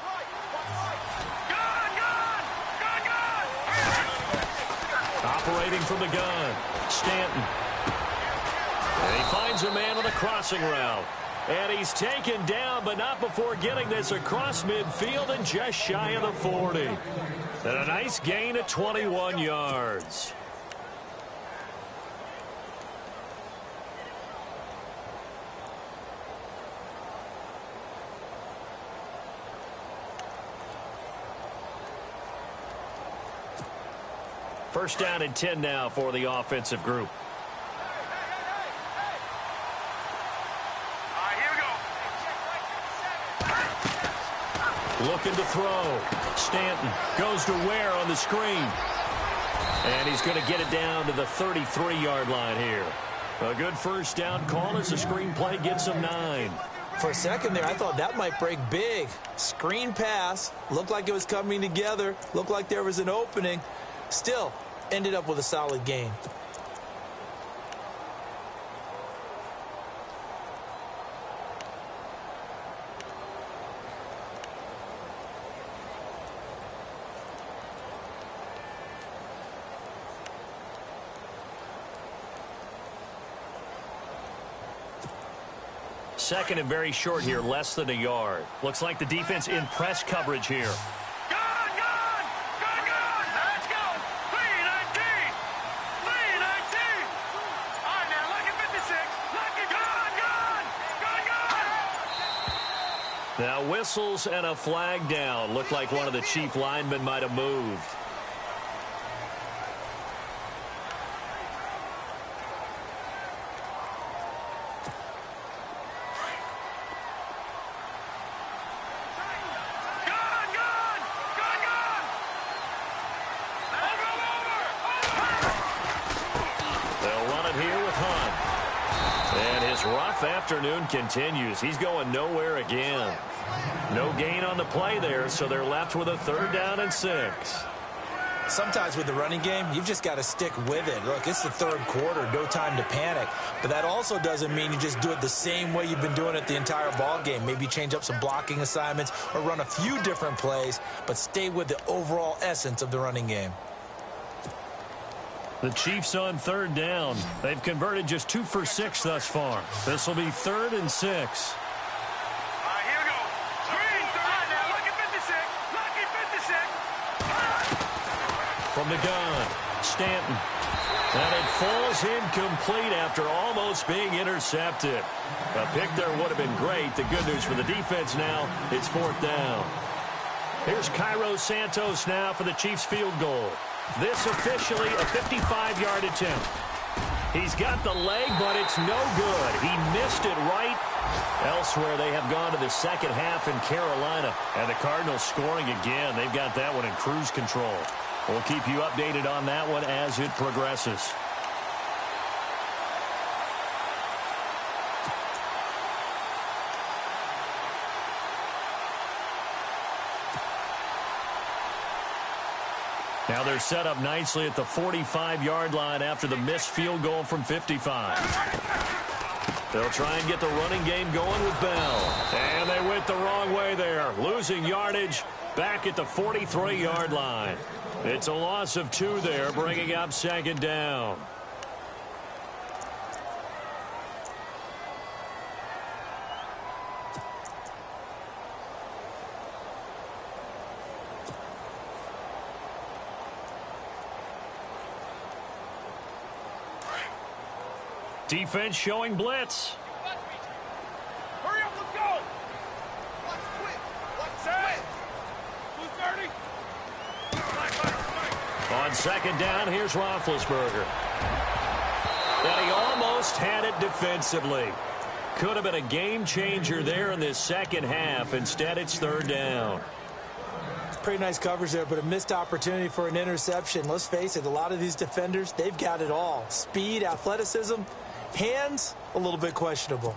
Operating from the gun, Stanton. And he finds a man on the crossing route. And he's taken down, but not before getting this across midfield and just shy of the 40. And a nice gain of 21 yards. First down and 10 now for the offensive group. Here we go. Looking to throw. Stanton goes to Ware on the screen. And he's going to get it down to the 33-yard line here. A good first down call as the screen play gets him 9. For a second there, I thought that might break big. Screen pass. Looked like it was coming together. Looked like there was an opening. Still, ended up with a solid game. Second and very short here, less than a yard. Looks like the defense in press coverage here. Now whistles and a flag down. Looked like one of the Chief linemen might have moved. Rough afternoon continues. He's going nowhere again. No gain on the play there, so they're left with a 3rd down and 6. Sometimes with the running game, you've just got to stick with it. Look, it's the 3rd quarter, no time to panic. But that also doesn't mean you just do it the same way you've been doing it the entire ball game. Maybe change up some blocking assignments or run a few different plays, but stay with the overall essence of the running game. The Chiefs on 3rd down. They've converted just 2 for 6 thus far. This will be 3rd and 6. Here we go. Green, 30 now. Lucky 56. Lucky 56. From the gun, Stanton. And it falls incomplete after almost being intercepted. A pick there would have been great. The good news for the defense now, it's 4th down. Here's Cairo Santos now for the Chiefs field goal. This officially a 55-yard attempt. He's got the leg, but it's no good. He missed it right. Elsewhere, they have gone to the second half in Carolina. And the Cardinals scoring again. They've got that one in cruise control. We'll keep you updated on that one as it progresses. Now they're set up nicely at the 45-yard line after the missed field goal from 55. They'll try and get the running game going with Bell. And they went the wrong way there, losing yardage back at the 43-yard line. It's a loss of 2 there, bringing up 2nd down. Defense showing blitz. Hurry up, let's go. Watch quick. Watch set. Who's 30? On 2nd down, here's Roethlisberger. And he almost had it defensively. Could have been a game changer there in this second half. Instead, it's 3rd down. Pretty nice coverage there, but a missed opportunity for an interception. Let's face it, a lot of these defenders, they've got it all. Speed, athleticism, hands, a little bit questionable.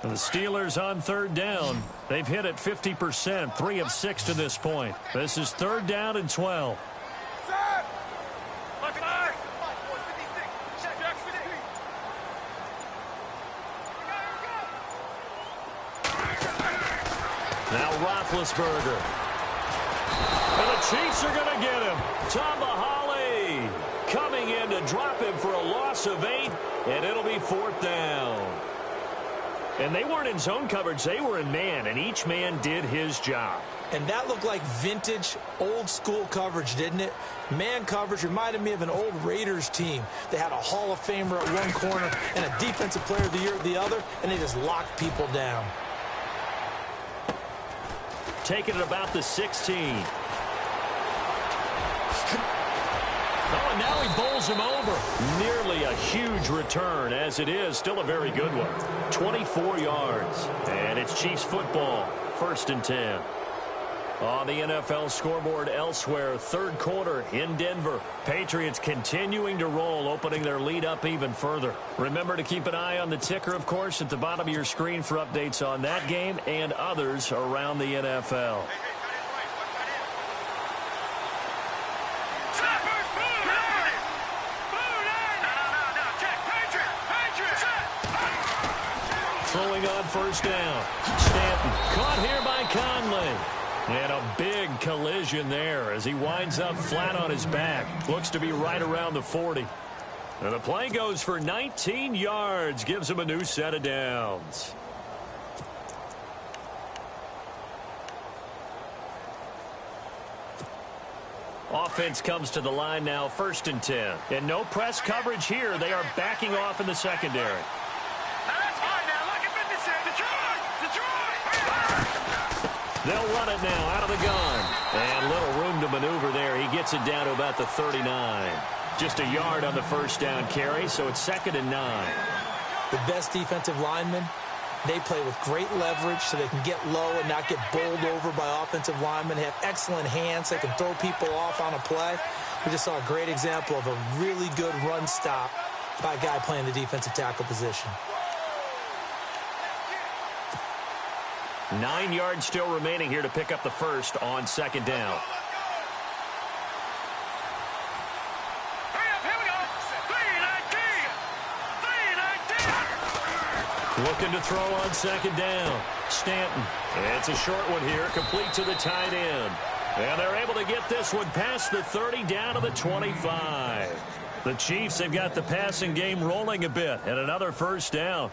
The Steelers on 3rd down. They've hit it 50%, 3 of 6 to this point. This is 3rd down and 12. Set. Lock an eye. 56. Check. Now Roethlisberger. And the Chiefs are going to get him. Tomahawley coming in to drop him for a loss of 8, and it'll be 4th down. And they weren't in zone coverage. They were in man, and each man did his job. And that looked like vintage, old-school coverage, didn't it? Man coverage reminded me of an old Raiders team. They had a Hall of Famer at one corner and a Defensive Player of the Year at the other, and they just locked people down. Taking it about the 16. Oh, and now he bowls him over. Nearly a huge return, as it is. Still a very good one. 24 yards. And it's Chiefs football. 1st and 10. On the NFL scoreboard elsewhere, 3rd quarter in Denver. Patriots continuing to roll, opening their lead up even further. Remember to keep an eye on the ticker, of course, at the bottom of your screen for updates on that game and others around the NFL. Throwing on 1st down. Stanton caught here by Conley. And a big collision there as he winds up flat on his back. Looks to be right around the 40. And the play goes for 19 yards. Gives him a new set of downs. Offense comes to the line now, 1st and 10. And no press coverage here. They are backing off in the secondary. They'll run it now out of the gun. And little room to maneuver there. He gets it down to about the 39. Just a yard on the 1st down carry, so it's 2nd and 9. The best defensive linemen, They play with great leverage so they can get low and not get bowled over by offensive linemen. They have excellent hands. They can throw people off on a play. We just saw a great example of a really good run stop by a guy playing the defensive tackle position. 9 yards still remaining here to pick up the first on second down. Looking to throw on second down. Stanton. It's a short one here, complete to the tight end. And they're able to get this one past the 30 down to the 25. The Chiefs have got the passing game rolling a bit, and another first down.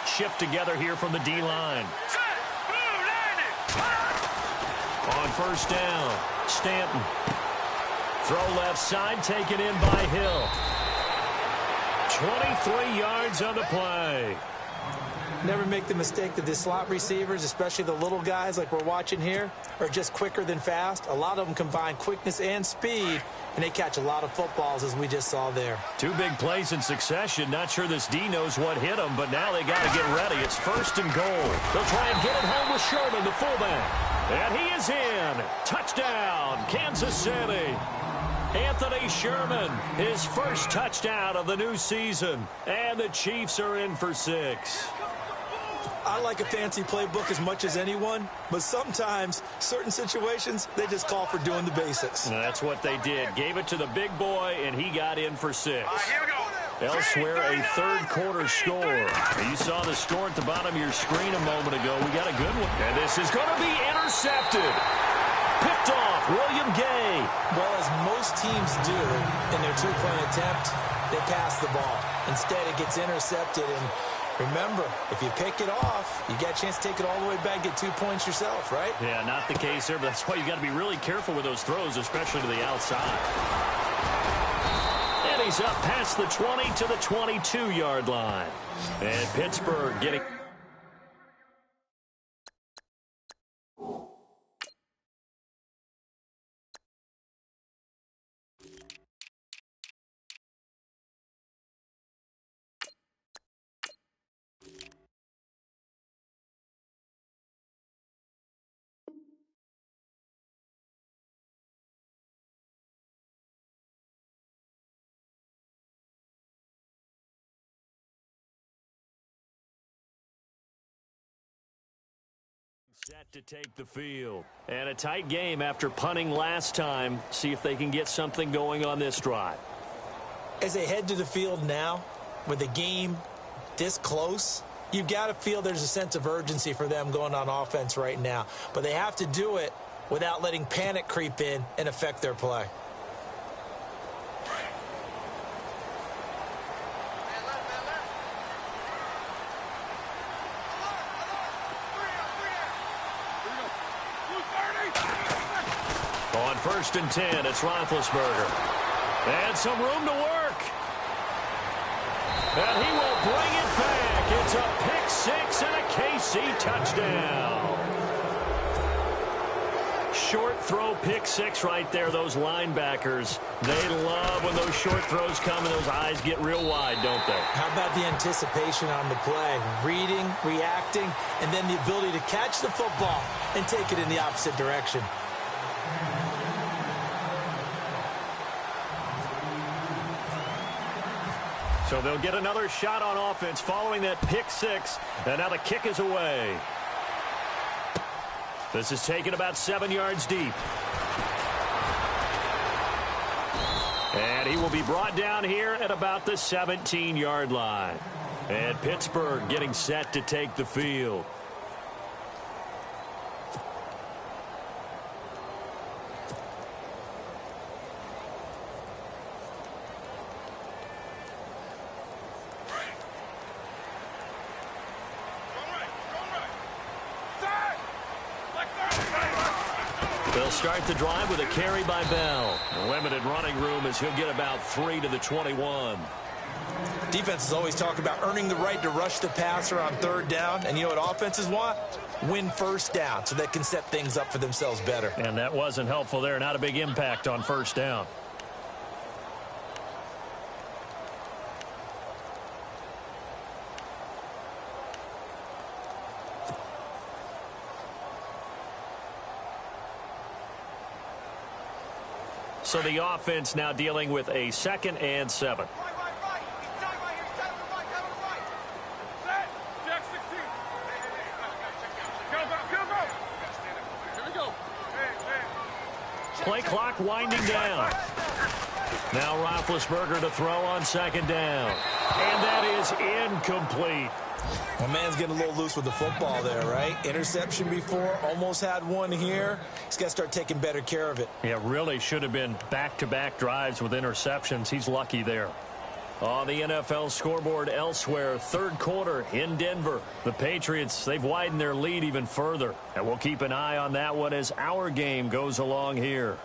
Shift together here from the D-line. On first down, Stanton. Throw left side, taken in by Hill. 23 yards on the play. Never make the mistake that the slot receivers, especially the little guys like we're watching here, are just quicker than fast. A lot of them combine quickness and speed, and they catch a lot of footballs, as we just saw there. 2 big plays in succession. Not sure this D knows what hit them, but now they got to get ready. It's first and goal. They'll try and get it home with Sherman, the fullback. And he is in. Touchdown, Kansas City. Anthony Sherman, his first touchdown of the new season. And the Chiefs are in for 6. I like a fancy playbook as much as anyone, but sometimes certain situations, they just call for doing the basics. And that's what they did. Gave it to the big boy, and he got in for 6. Here we go. Elsewhere, a third-quarter score. You saw the score at the bottom of your screen a moment ago. We got a good one. And this is going to be intercepted. Picked off, William Gay. Well, as most teams do in their 2-point attempt, they pass the ball. Instead, it gets intercepted, and remember, if you pick it off, you got a chance to take it all the way back, get 2 points yourself, right? Yeah, not the case there, but that's why you got to be really careful with those throws, especially to the outside. And he's up past the 20 to the 22-yard line. And Pittsburgh getting... set to take the field. And a tight game after punting last time. See if they can get something going on this drive. As they head to the field now, with the game this close, you've got to feel there's a sense of urgency for them going on offense right now. But they have to do it without letting panic creep in and affect their play. On first and 10, it's Roethlisberger. And some room to work. And he will bring it back. It's a pick 6 and a KC touchdown. Short throw pick 6 right there. Those linebackers, they love when those short throws come and those eyes get real wide, don't they? How about the anticipation on the play? Reading, reacting, and then the ability to catch the football and take it in the opposite direction. So they'll get another shot on offense following that pick 6. And now the kick is away. This is taken about 7 yards deep. And he will be brought down here at about the 17-yard line. And Pittsburgh getting set to take the field. They'll start the drive with a carry by Bell. Limited running room as he'll get about 3 to the 21. Defenses always talk about earning the right to rush the passer on third down. And you know what offenses want? Win first down so they can set things up for themselves better. And that wasn't helpful there. Not a big impact on first down. So the offense now dealing with a 2nd and 7. Play clock winding down. Now Roethlisberger to throw on 2nd down. And that is incomplete. My man's getting a little loose with the football there, right? Interception before, almost had one here. He's got to start taking better care of it. Yeah, really should have been back-to-back drives with interceptions. He's lucky there. On the NFL scoreboard elsewhere, 3rd quarter in Denver. The Patriots, they've widened their lead even further. And we'll keep an eye on that one as our game goes along here.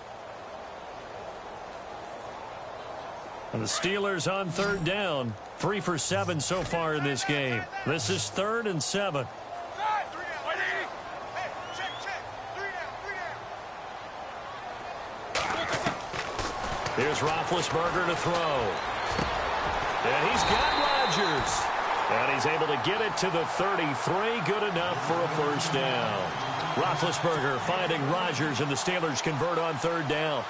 And the Steelers on 3rd down. 3 for 7 so far in this game. This is 3rd and 7. Here's Roethlisberger to throw. And he's got Rodgers. And he's able to get it to the 33. Good enough for a first down. Roethlisberger finding Rodgers, and the Steelers convert on 3rd down.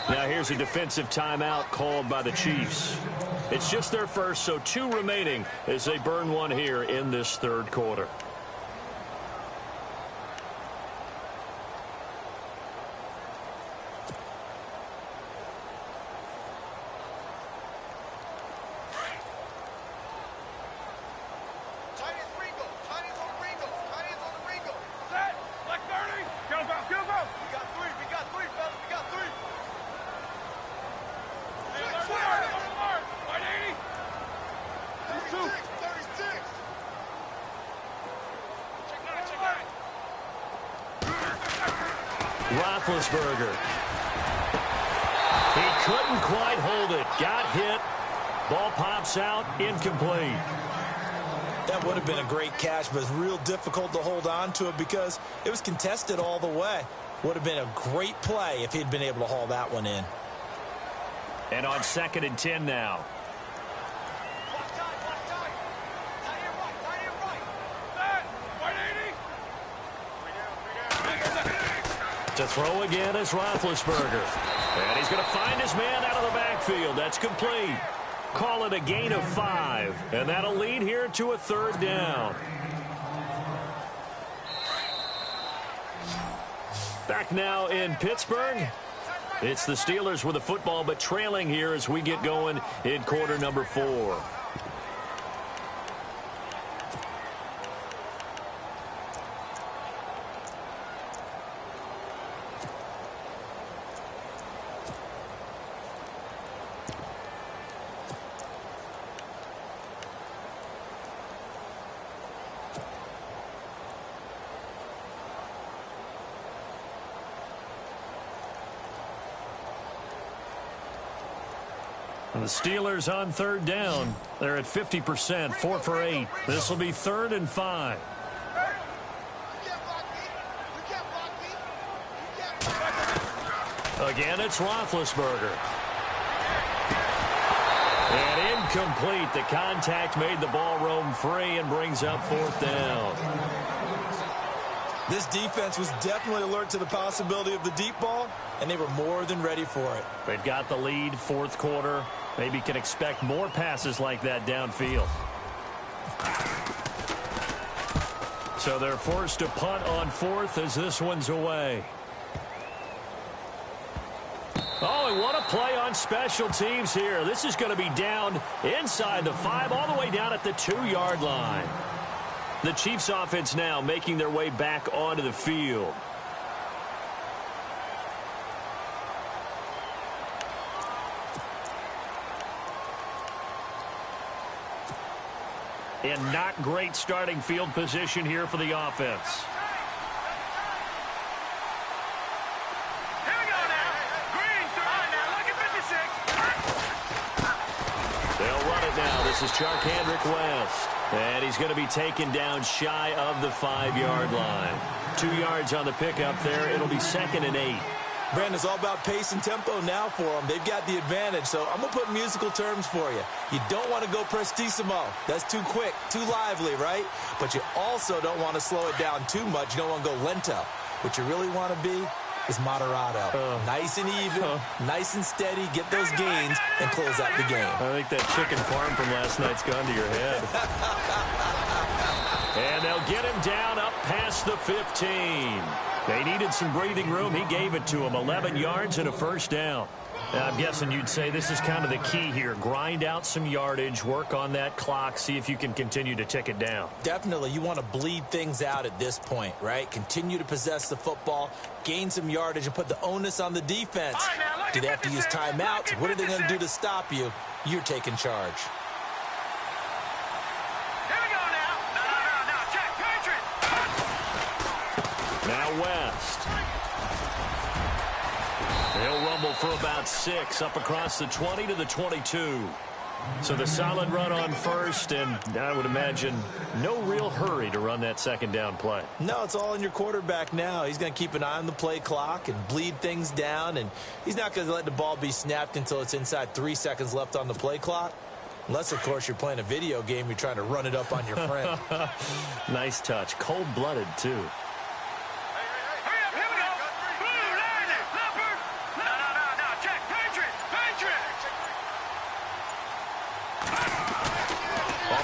Now here's a defensive timeout called by the Chiefs. It's just their first, so 2 remaining as they burn one here in this 3rd quarter. Roethlisberger. He couldn't quite hold it. Got hit. Ball pops out. Incomplete. That would have been a great catch, but it's real difficult to hold on to it because it was contested all the way. Would have been a great play if he'd been able to haul that one in. And on 2nd and 10 now. To throw again is Roethlisberger. And he's going to find his man out of the backfield. That's complete. Call it a gain of 5. And that'll lead here to a 3rd down. Back now in Pittsburgh. It's the Steelers with the football, but trailing here as we get going in quarter number 4. And the Steelers on 3rd down. They're at 50%, 4 for 8. This will be 3rd and 5. Again, it's Roethlisberger. And incomplete. The contact made the ball roam free and brings up 4th down. This defense was definitely alert to the possibility of the deep ball, and they were more than ready for it. They've got the lead, 4th quarter. Maybe can expect more passes like that downfield. So they're forced to punt on 4th as this one's away. Oh, and what a play on special teams here. This is going to be down inside the 5, all the way down at the 2-yard line. The Chiefs offense now making their way back onto the field. And not great starting field position here for the offense. Here we go now. Green, now look at 56. They'll run it now. This is Charkandrick West. And he's going to be taken down shy of the 5-yard line. 2 yards on the pickup there. It'll be 2nd and 8. Brandon, it's all about pace and tempo now for them. They've got the advantage, so I'm going to put musical terms for you. You don't want to go prestissimo. That's too quick, too lively, right? But you also don't want to slow it down too much. You don't want to go lento. What you really want to be is moderato. Nice and even, nice and steady. Get those gains and close out the game. I think that chicken farm from last night's gone to your head. And they'll get him down up past the 15. They needed some breathing room. He gave it to them. 11 yards and a first down. I'm guessing you'd say this is kind of the key here. Grind out some yardage, work on that clock, see if you can continue to tick it down. Definitely. You want to bleed things out at this point, right? Continue to possess the football, gain some yardage, and put the onus on the defense. Do they have to use timeouts? What are they going to do to stop you? You're taking charge. Now West. He'll rumble for about 6 up across the 20 to the 22. So the solid run on first, and I would imagine no real hurry to run that 2nd down play. No, it's all in your quarterback now. He's going to keep an eye on the play clock and bleed things down, and he's not going to let the ball be snapped until it's inside 3 seconds left on the play clock. Unless, of course, you're playing a video game, you're trying to run it up on your friend. Nice touch. Cold-blooded, too.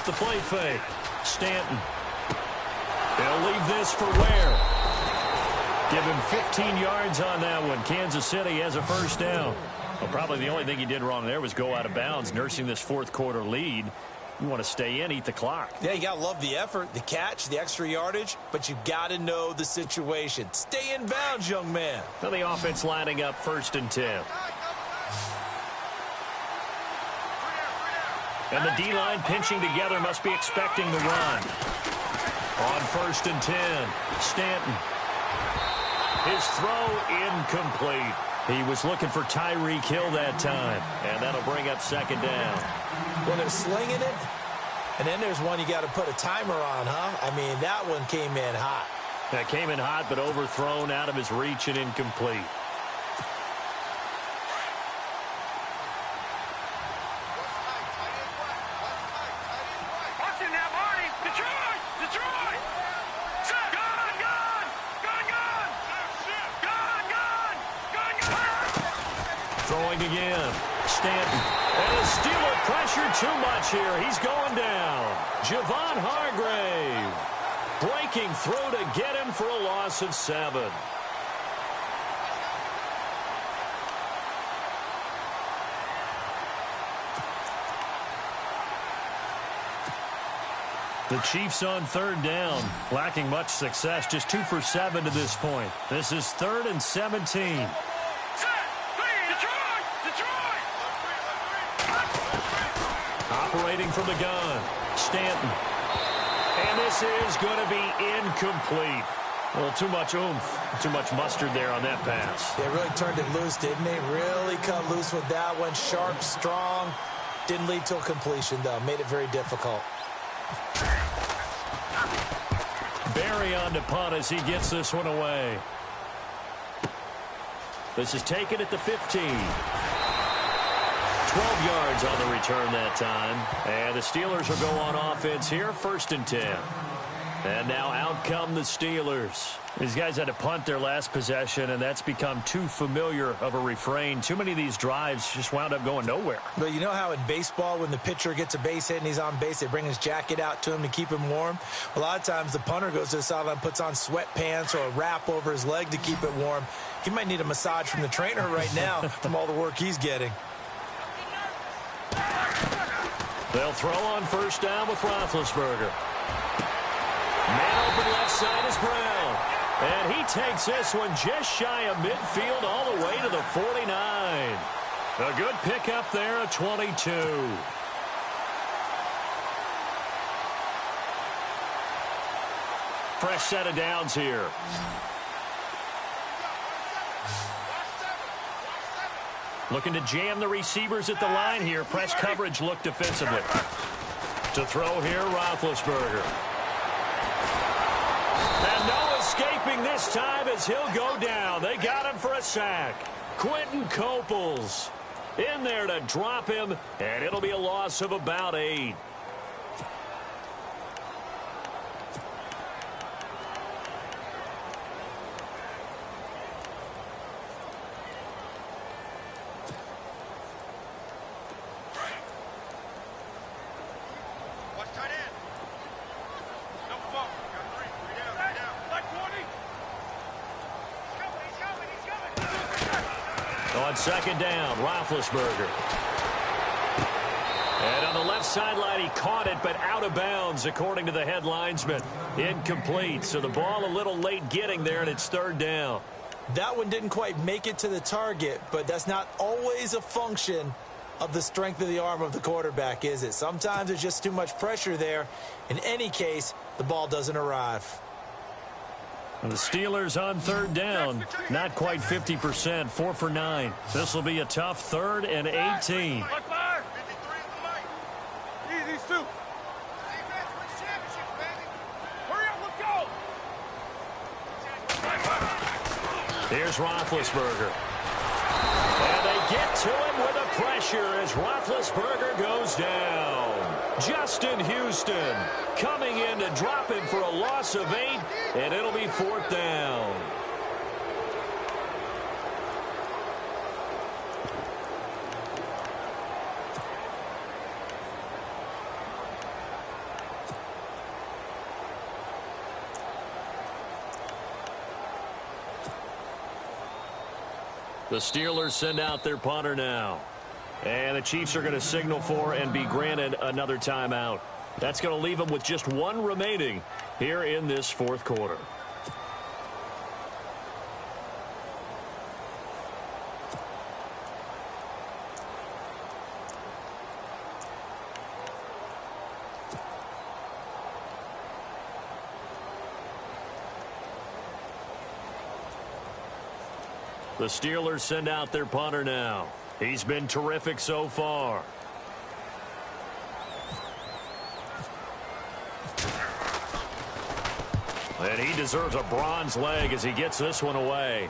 The play fake. Stanton. They'll leave this for Ware. Give him 15 yards on that one. Kansas City has a first down. Well, probably the only thing he did wrong there was go out of bounds, nursing this 4th quarter lead. You want to stay in, eat the clock. Yeah, you got to love the effort, the catch, the extra yardage, but you got to know the situation. Stay in bounds, young man. Now the offense lining up 1st and 10. And the D-line pinching together, must be expecting the run. On 1st and 10, Stanton. His throw incomplete. He was looking for Tyreek Hill that time, and that'll bring up 2nd down. When they're slinging it, and then there's one you got to put a timer on, huh? I mean, that one came in hot. That came in hot, but overthrown, out of his reach, and incomplete. Throwing again. Stanton. And his Steeler pressure too much here. He's going down. Javon Hargrave breaking through to get him for a loss of 7. The Chiefs on 3rd down, lacking much success, just 2 for 7 to this point. This is 3rd and 17. Operating from the gun, Stanton. And this is going to be incomplete. Well, too much oomph, too much mustard there on that pass. They really turned it loose, didn't they? Really cut loose with that one. Sharp, strong. Didn't lead to a completion, though. Made it very difficult. Barry on to punt as he gets this one away. This is taken at the 15. 12 yards on the return that time. And the Steelers will go on offense here, 1st and 10. And now out come the Steelers. These guys had to punt their last possession, and that's become too familiar of a refrain. Too many of these drives just wound up going nowhere. But you know how in baseball, when the pitcher gets a base hit and he's on base, they bring his jacket out to him to keep him warm? A lot of times the punter goes to the sideline, puts on sweatpants or a wrap over his leg to keep it warm. He might need a massage from the trainer right now from all the work he's getting. They'll throw on 1st down with Roethlisberger. Man open left side is Brown. And he takes this one just shy of midfield all the way to the 49. A good pickup there at 22. Fresh set of downs here. Looking to jam the receivers at the line here. Press coverage look defensively. To throw here, Roethlisberger. And no escaping this time as he'll go down. They got him for a sack. Quentin Coples in there to drop him, and it'll be a loss of about 8. On second down, Roethlisberger. And on the left sideline, he caught it, but out of bounds, according to the head linesman. Incomplete, so the ball a little late getting there, and it's third down. That one didn't quite make it to the target, but that's not always a function of the strength of the arm of the quarterback, is it? Sometimes there's just too much pressure there. In any case, the ball doesn't arrive. And the Steelers on third down, not quite 50%, 4 for 9. This will be a tough 3rd and 18. Here's Roethlisberger. And they get to him with the pressure as Roethlisberger goes down. Justin Houston coming in to drop him for a loss of 8, and it'll be 4th down. The Steelers send out their punter now. And the Chiefs are going to signal for and be granted another timeout. That's going to leave them with just 1 remaining here in this 4th quarter. The Steelers send out their punter now. He's been terrific so far. And he deserves a bronze leg as he gets this one away.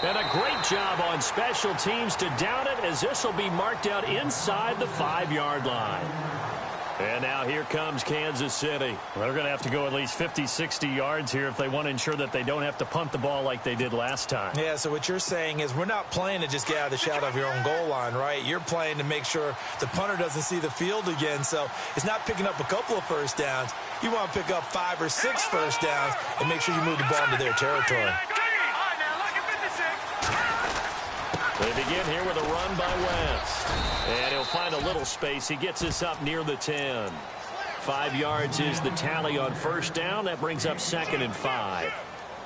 And a great job on special teams to down it, as this will be marked out inside the 5-yard line. And now here comes Kansas City. Well, they're going to have to go at least 50, 60 yards here if they want to ensure that they don't have to punt the ball like they did last time. Yeah, so what you're saying is we're not playing to just get out of the shadow of your own goal line, right? You're playing to make sure the punter doesn't see the field again. So it's not picking up a couple of first downs. You want to pick up 5 or 6 first downs and make sure you move the ball into their territory. They begin here with a run by West. And he'll find a little space. He gets this up near the 10. 5 yards is the tally on first down. That brings up 2nd and 5.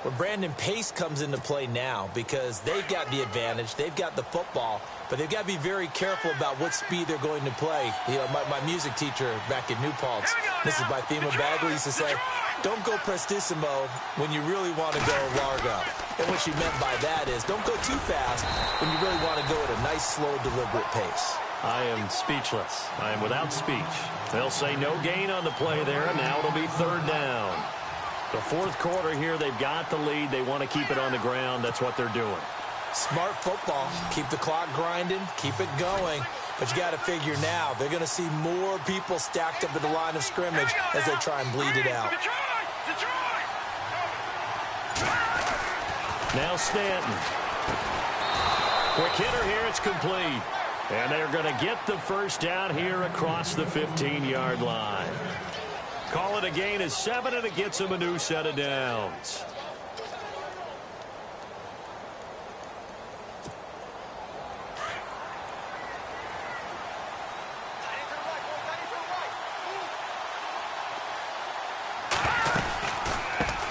Well, Brandon, pace comes into play now because they've got the advantage. They've got the football, but they've got to be very careful about what speed they're going to play. You know, my music teacher back in New Paltz, this is by Thema Bagley, used to say, don't go prestissimo when you really want to go largo. And what she meant by that is don't go too fast when you really want to go at a nice, slow, deliberate pace. I am speechless. I am without speech. They'll say no gain on the play there, and now it'll be 3rd down. The 4th quarter here, they've got the lead. They want to keep it on the ground. That's what they're doing. Smart football. Keep the clock grinding. Keep it going. But you got to figure now, they're going to see more people stacked up at the line of scrimmage as they try and bleed it out. Now Stanton. Quick hitter here. It's complete. And they're going to get the first down here across the 15-yard line. Call it a gain of 7, and it gets them a new set of downs.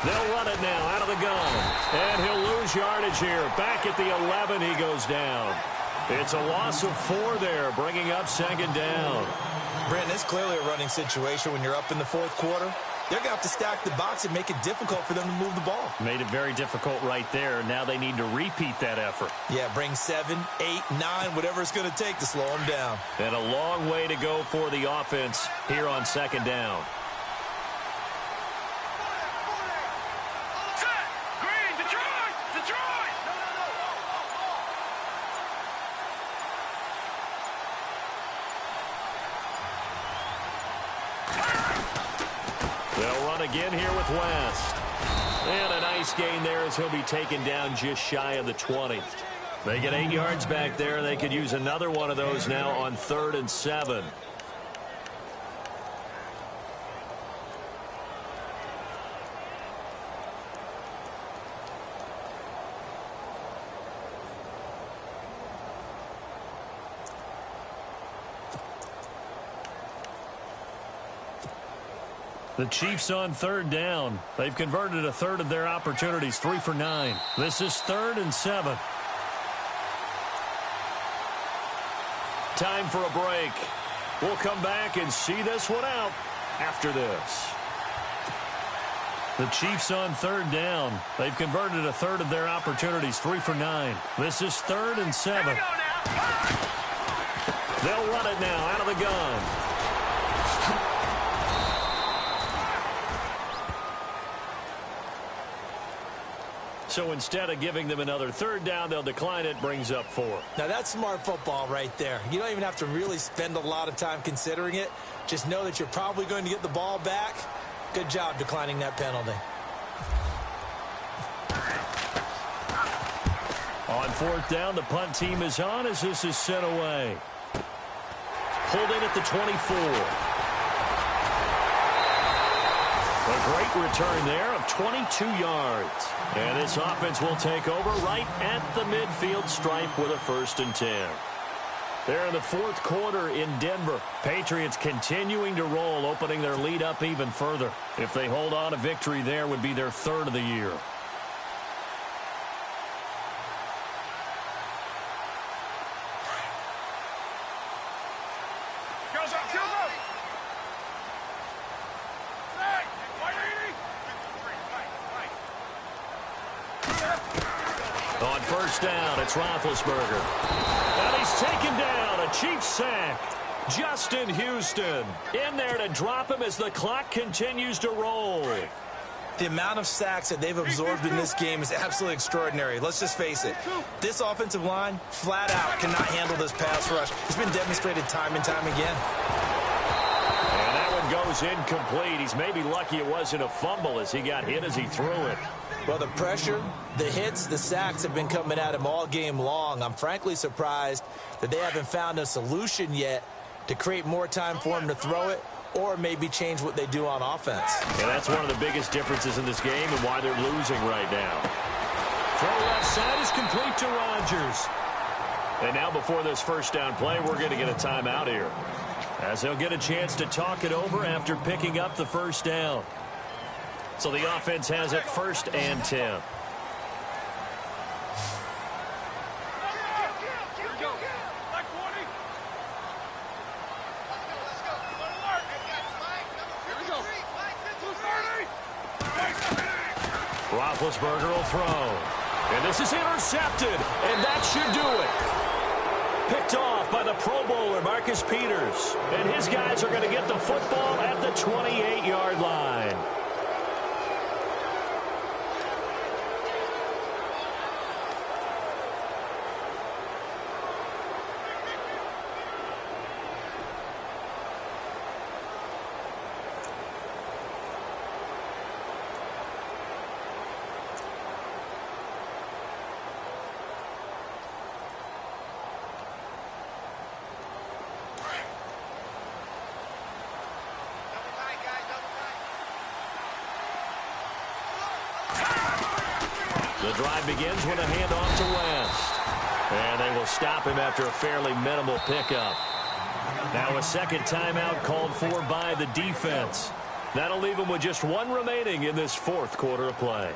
They'll run it now out of the gun. And he'll lose yardage here. Back at the 11, he goes down. It's a loss of 4 there, bringing up 2nd down. Brandon, it's clearly a running situation when you're up in the fourth quarter. They're going to have to stack the box and make it difficult for them to move the ball. Made it very difficult right there. Now they need to repeat that effort. Yeah, bring 7, 8, 9, whatever it's going to take to slow them down. And a long way to go for the offense here on second down. Set. Green. Detroit. Detroit. They'll run again here with West. And a nice gain there as he'll be taken down just shy of the 20. They get 8 yards back there. They could use another one of those now on 3rd and 7. The Chiefs on 3rd down. They've converted a third of their opportunities, 3 for 9. This is 3rd and 7. Time for a break. We'll come back and see this one out after this. The Chiefs on 3rd down. They've converted a third of their opportunities, 3 for 9. This is 3rd and 7. Here we go now. They'll run it now out of the gun. So instead of giving them another 3rd down, they'll decline it, brings up 4. Now, that's smart football right there. You don't even have to really spend a lot of time considering it. Just know that you're probably going to get the ball back. Good job declining that penalty. On 4th down, the punt team is on as this is sent away. Pulled in at the 24. A great return there of 22 yards. And this offense will take over right at the midfield stripe with a 1st and 10. They're in the 4th quarter in Denver. Patriots continuing to roll, opening their lead up even further. If they hold on, a victory there would be their 3rd of the year. Goes up. Goes up. Hey, 180. On 1st down, it's Roethlisberger. And he's taken down. A Chiefs sack. Justin Houston in there to drop him as the clock continues to roll. The amount of sacks that they've absorbed in this game is absolutely extraordinary. Let's just face it. This offensive line, flat out, cannot handle this pass rush. It's been demonstrated time and time again. And that one goes incomplete. He's maybe lucky it wasn't a fumble as he got hit as he threw it. Well, the pressure, the hits, the sacks have been coming at him all game long. I'm frankly surprised that they haven't found a solution yet to create more time for him to throw it or maybe change what they do on offense. And that's one of the biggest differences in this game and why they're losing right now. Throw left side is complete to Rodgers. And now before this 1st down play, we're going to get a timeout here, as they'll get a chance to talk it over after picking up the 1st down. So the offense has it 1st and 10. Here we go. Like 20. Here we go. 230. Roethlisberger will throw. And this is intercepted. And that should do it. Picked off by the Pro Bowler, Marcus Peters. And his guys are going to get the football at the 28-yard line. The drive begins with a handoff to West. And they will stop him after a fairly minimal pickup. Now a second timeout called for by the defense. That'll leave him with just one remaining in this 4th quarter of play.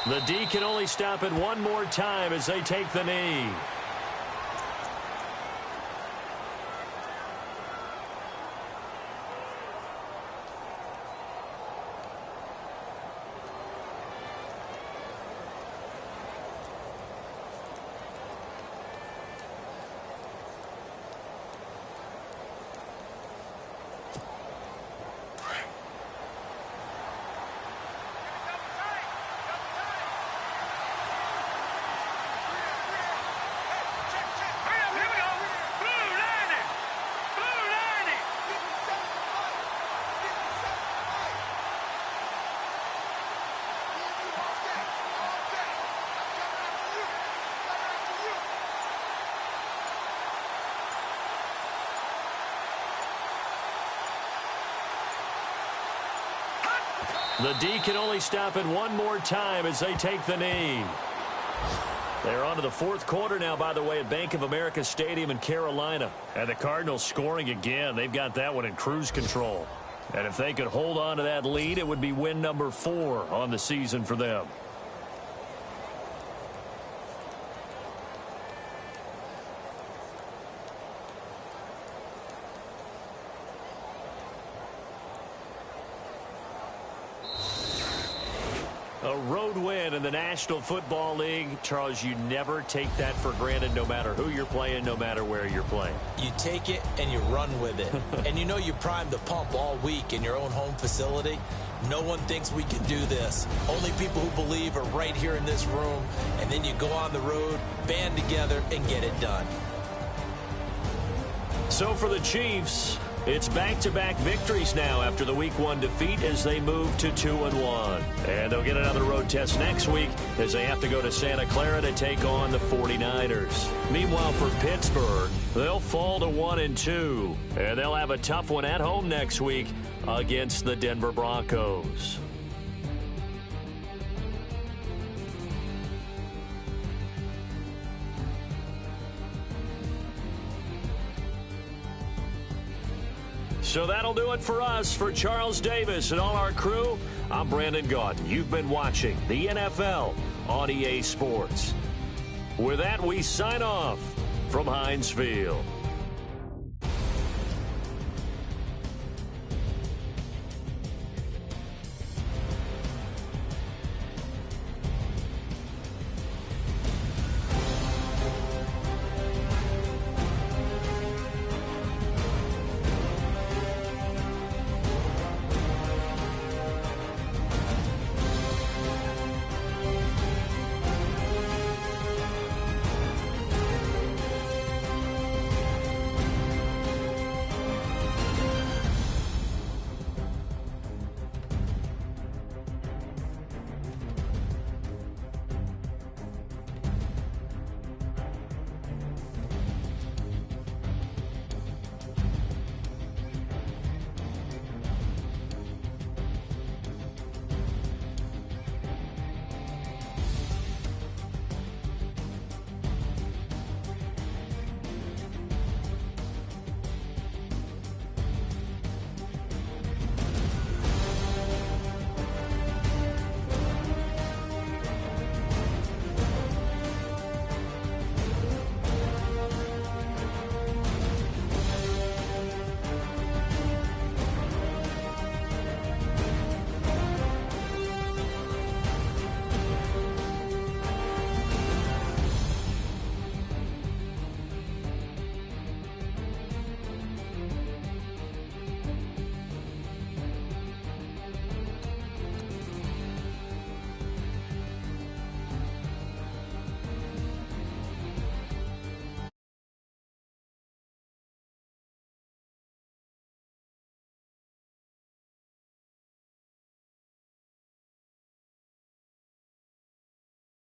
The D can only stop it one more time as they take the knee. The D can only stop it one more time as they take the knee. They're on to the fourth quarter now, by the way, at Bank of America Stadium in Carolina. And the Cardinals scoring again. They've got that one in cruise control. And if they could hold on to that lead, it would be win number 4 on the season for them. A road win in the National Football League. Charles, you never take that for granted no matter who you're playing, no matter where you're playing. You take it and you run with it. And you know you primed the pump all week in your own home facility. No one thinks we can do this. Only people who believe are right here in this room. And then you go on the road, band together, and get it done. So for the Chiefs, it's back-to-back victories now after the Week 1 defeat as they move to 2-1. And they'll get another road test next week as they have to go to Santa Clara to take on the 49ers. Meanwhile, for Pittsburgh, they'll fall to 1-2. And they'll have a tough one at home next week against the Denver Broncos. So that'll do it for us. For Charles Davis and all our crew, I'm Brandon Gaudin. You've been watching the NFL on EA Sports. With that, we sign off from Heinz Field.